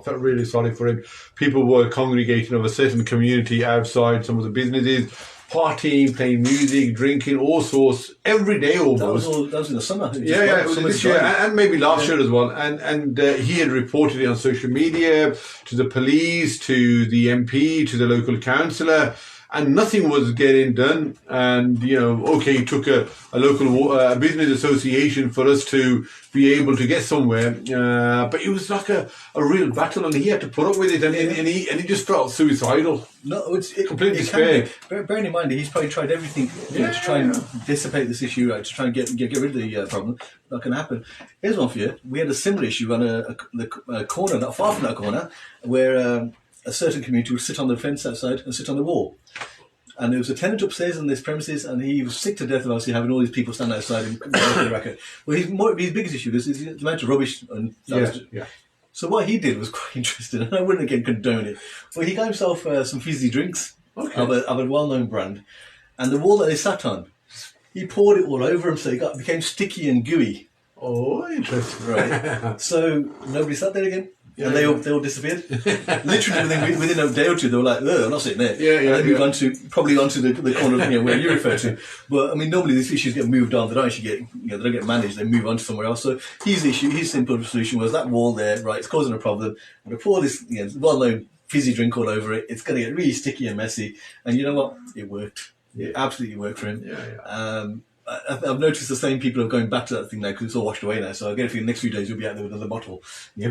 felt really sorry for him. People were congregating of a certain community outside some of the businesses. partying, playing music, drinking, all sorts, every day almost. That was in the summer. It was this year and maybe last year as well. And he had reported it on social media to the police, to the MP, to the local councillor, and nothing was getting done. And, he took a local business association for us to be able to get somewhere. But it was like a real battle, and he had to put up with it, and he just felt suicidal. No, it's completely despair. Bearing in mind that he's probably tried everything to try and dissipate this issue, to try and get rid of the problem. Not going to happen. Here's one for you. We had a similar issue on a corner, not far from that corner, where a certain community would sit on the fence outside and sit on the wall. And there was a tenant upstairs in this premises, and he was sick to death of obviously having all these people stand outside and the racket. Well, his biggest issue is the amount of rubbish. So what he did was quite interesting, and I wouldn't again condone it. Well, he got himself some fizzy drinks of a well-known brand, and the wall that they sat on, he poured it all over him, so it became sticky and gooey. Oh, interesting. Right. So nobody sat there again. And they all disappeared. Literally within a day or two, they were like, "Oh, I'm not sitting there." And they moved onto the corner where you refer to. But I mean, normally these issues get moved on. They don't actually get they don't get managed. They move on to somewhere else. So his simple solution was that wall there. Right, it's causing a problem. I'm going to pour this well-known fizzy drink all over it. It's going to get really sticky and messy. And you know what? It worked. It absolutely worked for him. I've noticed the same people are going back to that thing now because it's all washed away now. So I get a feeling the next few days you'll be out there with another bottle,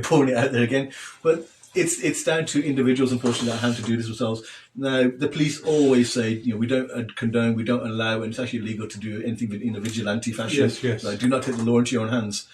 pouring it out there again. But it's down to individuals, unfortunately, that have to do this themselves. Now, the police always say, we don't condone, we don't allow, and it's actually illegal to do anything in a vigilante fashion. Yes. Like, do not take the law into your own hands.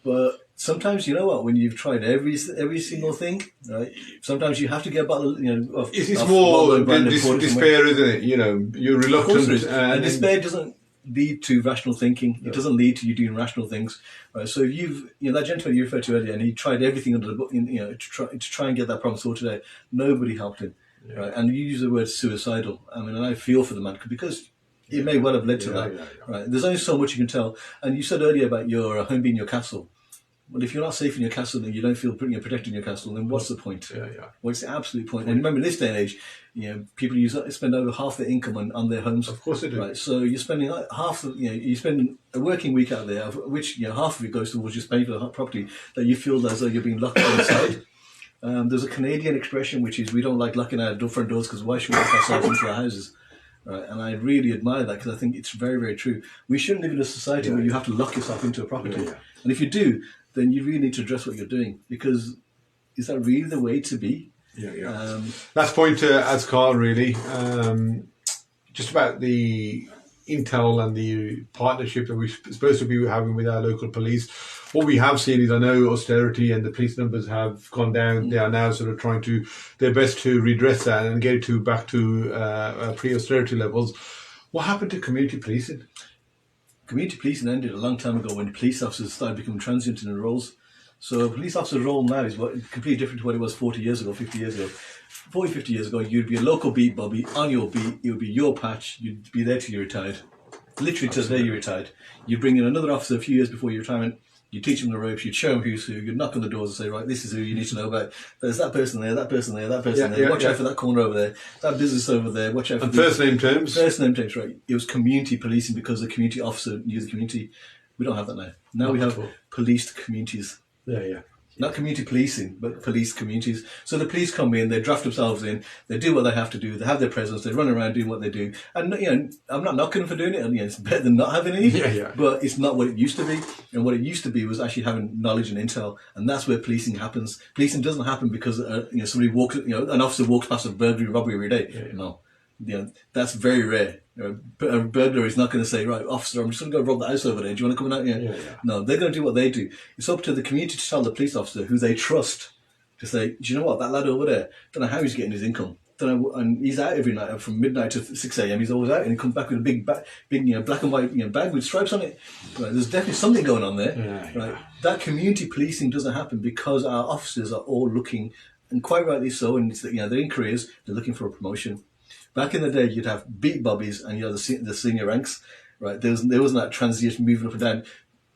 But sometimes, you know what? When you've tried every single thing, right? Sometimes you have to get a bottle. It's more despair, isn't it? You're reluctant, and despair doesn't lead to rational thinking. It doesn't lead to you doing rational things. Right? So if you've, that gentleman you referred to earlier, and he tried everything under the book, to try and get that problem sorted out. Nobody helped him. Right? And you use the word suicidal. I mean, and I feel for the man because it may well have led to that. Right? There's only so much you can tell. And you said earlier about your home being your castle. Well, if you're not safe in your castle and you don't feel protected in your castle, then what's the point? What's the absolute point? And remember, in this day and age, people spend over half their income on their homes. Of course they do. Right, so you're spending you spend a working week out there, of which half of it goes towards just paying for the property that you feel as though you're being locked inside. There's a Canadian expression which is, we don't like locking our front doors because why should we lock ourselves into our houses? Right, and I really admire that because I think it's very, very true. We shouldn't live in a society where you have to lock yourself into a property. And if you do, then you really need to address what you're doing, because is that really the way to be? Last point to Azkar, really, just about the intel and the partnership that we're supposed to be having with our local police. What we have seen is, I know austerity and the police numbers have gone down. They are now sort of trying to their best to redress that and get it back to pre-austerity levels. What happened to community policing? Community policing ended a long time ago when police officers started becoming transient in their roles. So a police officer's role now is completely different to what it was 40 years ago, 50 years ago. 40, 50 years ago, you'd be a local beat bobby on your beat. It would be your patch. You'd be there till you retired. Literally till the day you retired. You'd bring in another officer a few years before your retirement. You'd teach them the ropes. You'd show them who's who. You'd knock on the doors and say, right, this is who you need to know about. There's that person there, that person there, that person there. Watch out for that corner over there. That business over there. Watch out for first name terms. First name terms, right. It was community policing because the community officer knew the community. We don't have that now. Now we have policed communities. Not community policing, but police communities. So the police come in, they draft themselves in, they do what they have to do, they have their presence, they run around doing what they do. And, I'm not knocking them for doing it, and it's better than not having any, but it's not what it used to be. And what it used to be was actually having knowledge and intel, and that's where policing happens. Policing doesn't happen because, somebody walks, an officer walks past a burglary robbery every day. No. That's very rare. A burglar is not going to say, right, officer, I'm just going to go rob the house over there. Do you want to come out? No, they're going to do what they do. It's up to the community to tell the police officer who they trust to say, do you know what, that lad over there, don't know how he's getting his income. Don't know, and he's out every night from midnight to 6 a.m. He's always out, and he comes back with a big black and white bag with stripes on it. Right, there's definitely something going on there. Right, that community policing doesn't happen because our officers are all looking, and quite rightly so, and they're in careers, they're looking for a promotion. Back in the day, you'd have beat bobbies and the senior ranks, right? There wasn't that transition moving up and down.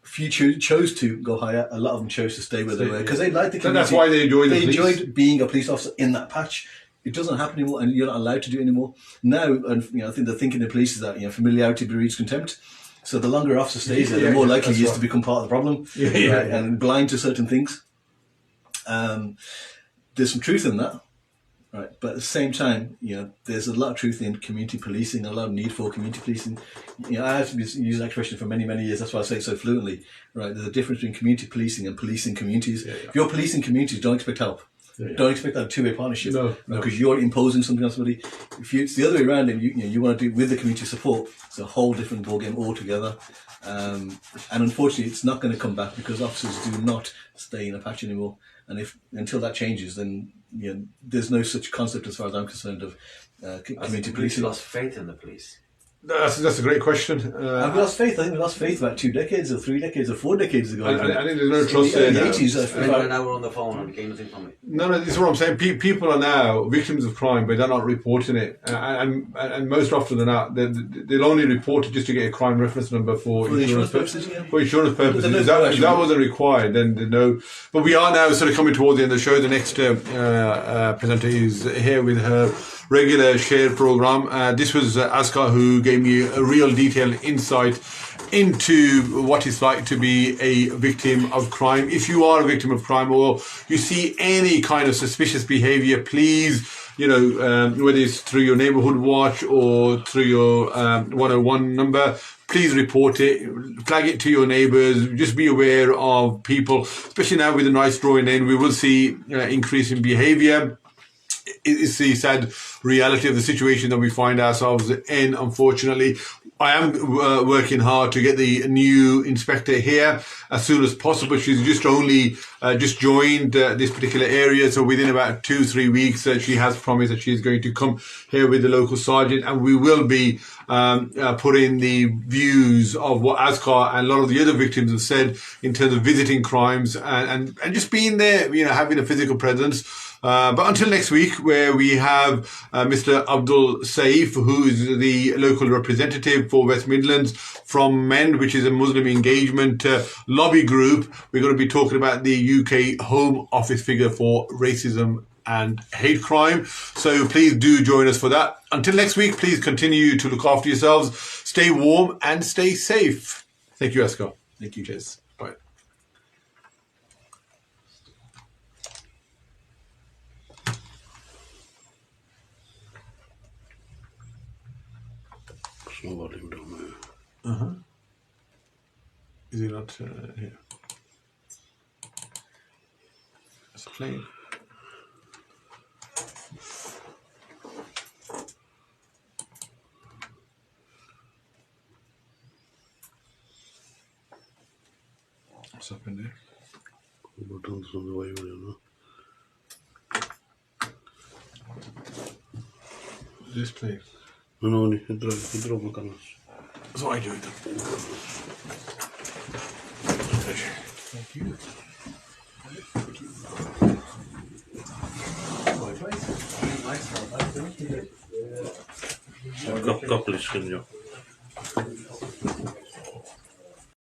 Few chose to go higher. A lot of them chose to stay where they were because they liked the community. That's why they enjoyed They enjoyed being a police officer in that patch. it doesn't happen anymore, and you're not allowed to do it anymore. Now, and I think the thinking of the police is that familiarity breeds contempt. So the longer officer stays there, the more likely he is to become part of the problem, and blind to certain things. There's some truth in that, right? But at the same time, there's a lot of truth in community policing, a lot of need for community policing. I have used that expression for many, many years. That's why I say it so fluently, right? There's a difference between community policing and policing communities. If you're policing communities, don't expect help. Don't expect that two-way partnership, because you're imposing something on somebody. If it's the other way around, and you want to do it with the community support, it's a whole different ballgame altogether. And unfortunately, it's not going to come back because officers do not stay in a patch anymore. And until that changes, then there's no such concept, as far as I'm concerned, of community policing. Lost faith in the police. That's a great question. I've lost faith. I think we lost faith about 2 decades or 3 decades or 4 decades ago. I think there's no trust in there the now. 80s. Now we're on the phone and getting nothing from it. No, this is what I'm saying. People are now victims of crime, but they're not reporting it. And most often than not, they'll only report it just to get a crime reference number for insurance purposes. For insurance purposes. If that wasn't required, then no. But we are now sort of coming towards the end of the show. The next presenter is here with her regular share program. This was Azkar, who gave me a real detailed insight into what it's like to be a victim of crime. If you are a victim of crime, or you see any kind of suspicious behaviour, please, whether it's through your neighbourhood watch or through your 101 number, please report it, flag it to your neighbours. Just be aware of people, especially now with the nights drawing in. We will see increase in behaviour. It's the sad reality of the situation that we find ourselves in, unfortunately. I am working hard to get the new inspector here as soon as possible. She's just joined this particular area, so within about 2-3 weeks, she has promised that she's going to come here with the local sergeant, and we will be putting the views of what Azkar and a lot of the other victims have said in terms of visiting crimes and just being there, having a physical presence. But until next week, where we have Mr. Abdul Saif, who is the local representative for West Midlands from MEND, which is a Muslim engagement lobby group. We're going to be talking about the UK Home Office figure for racism and hate crime. So please do join us for that. Until next week, please continue to look after yourselves, stay warm and stay safe. Thank you, Azkar. Thank you. Cheers. Bye. Is he not here? It's playing. What's up in there? Buttons on the way, Just play. No, idro makanas. So I do it. Thank you. Couple is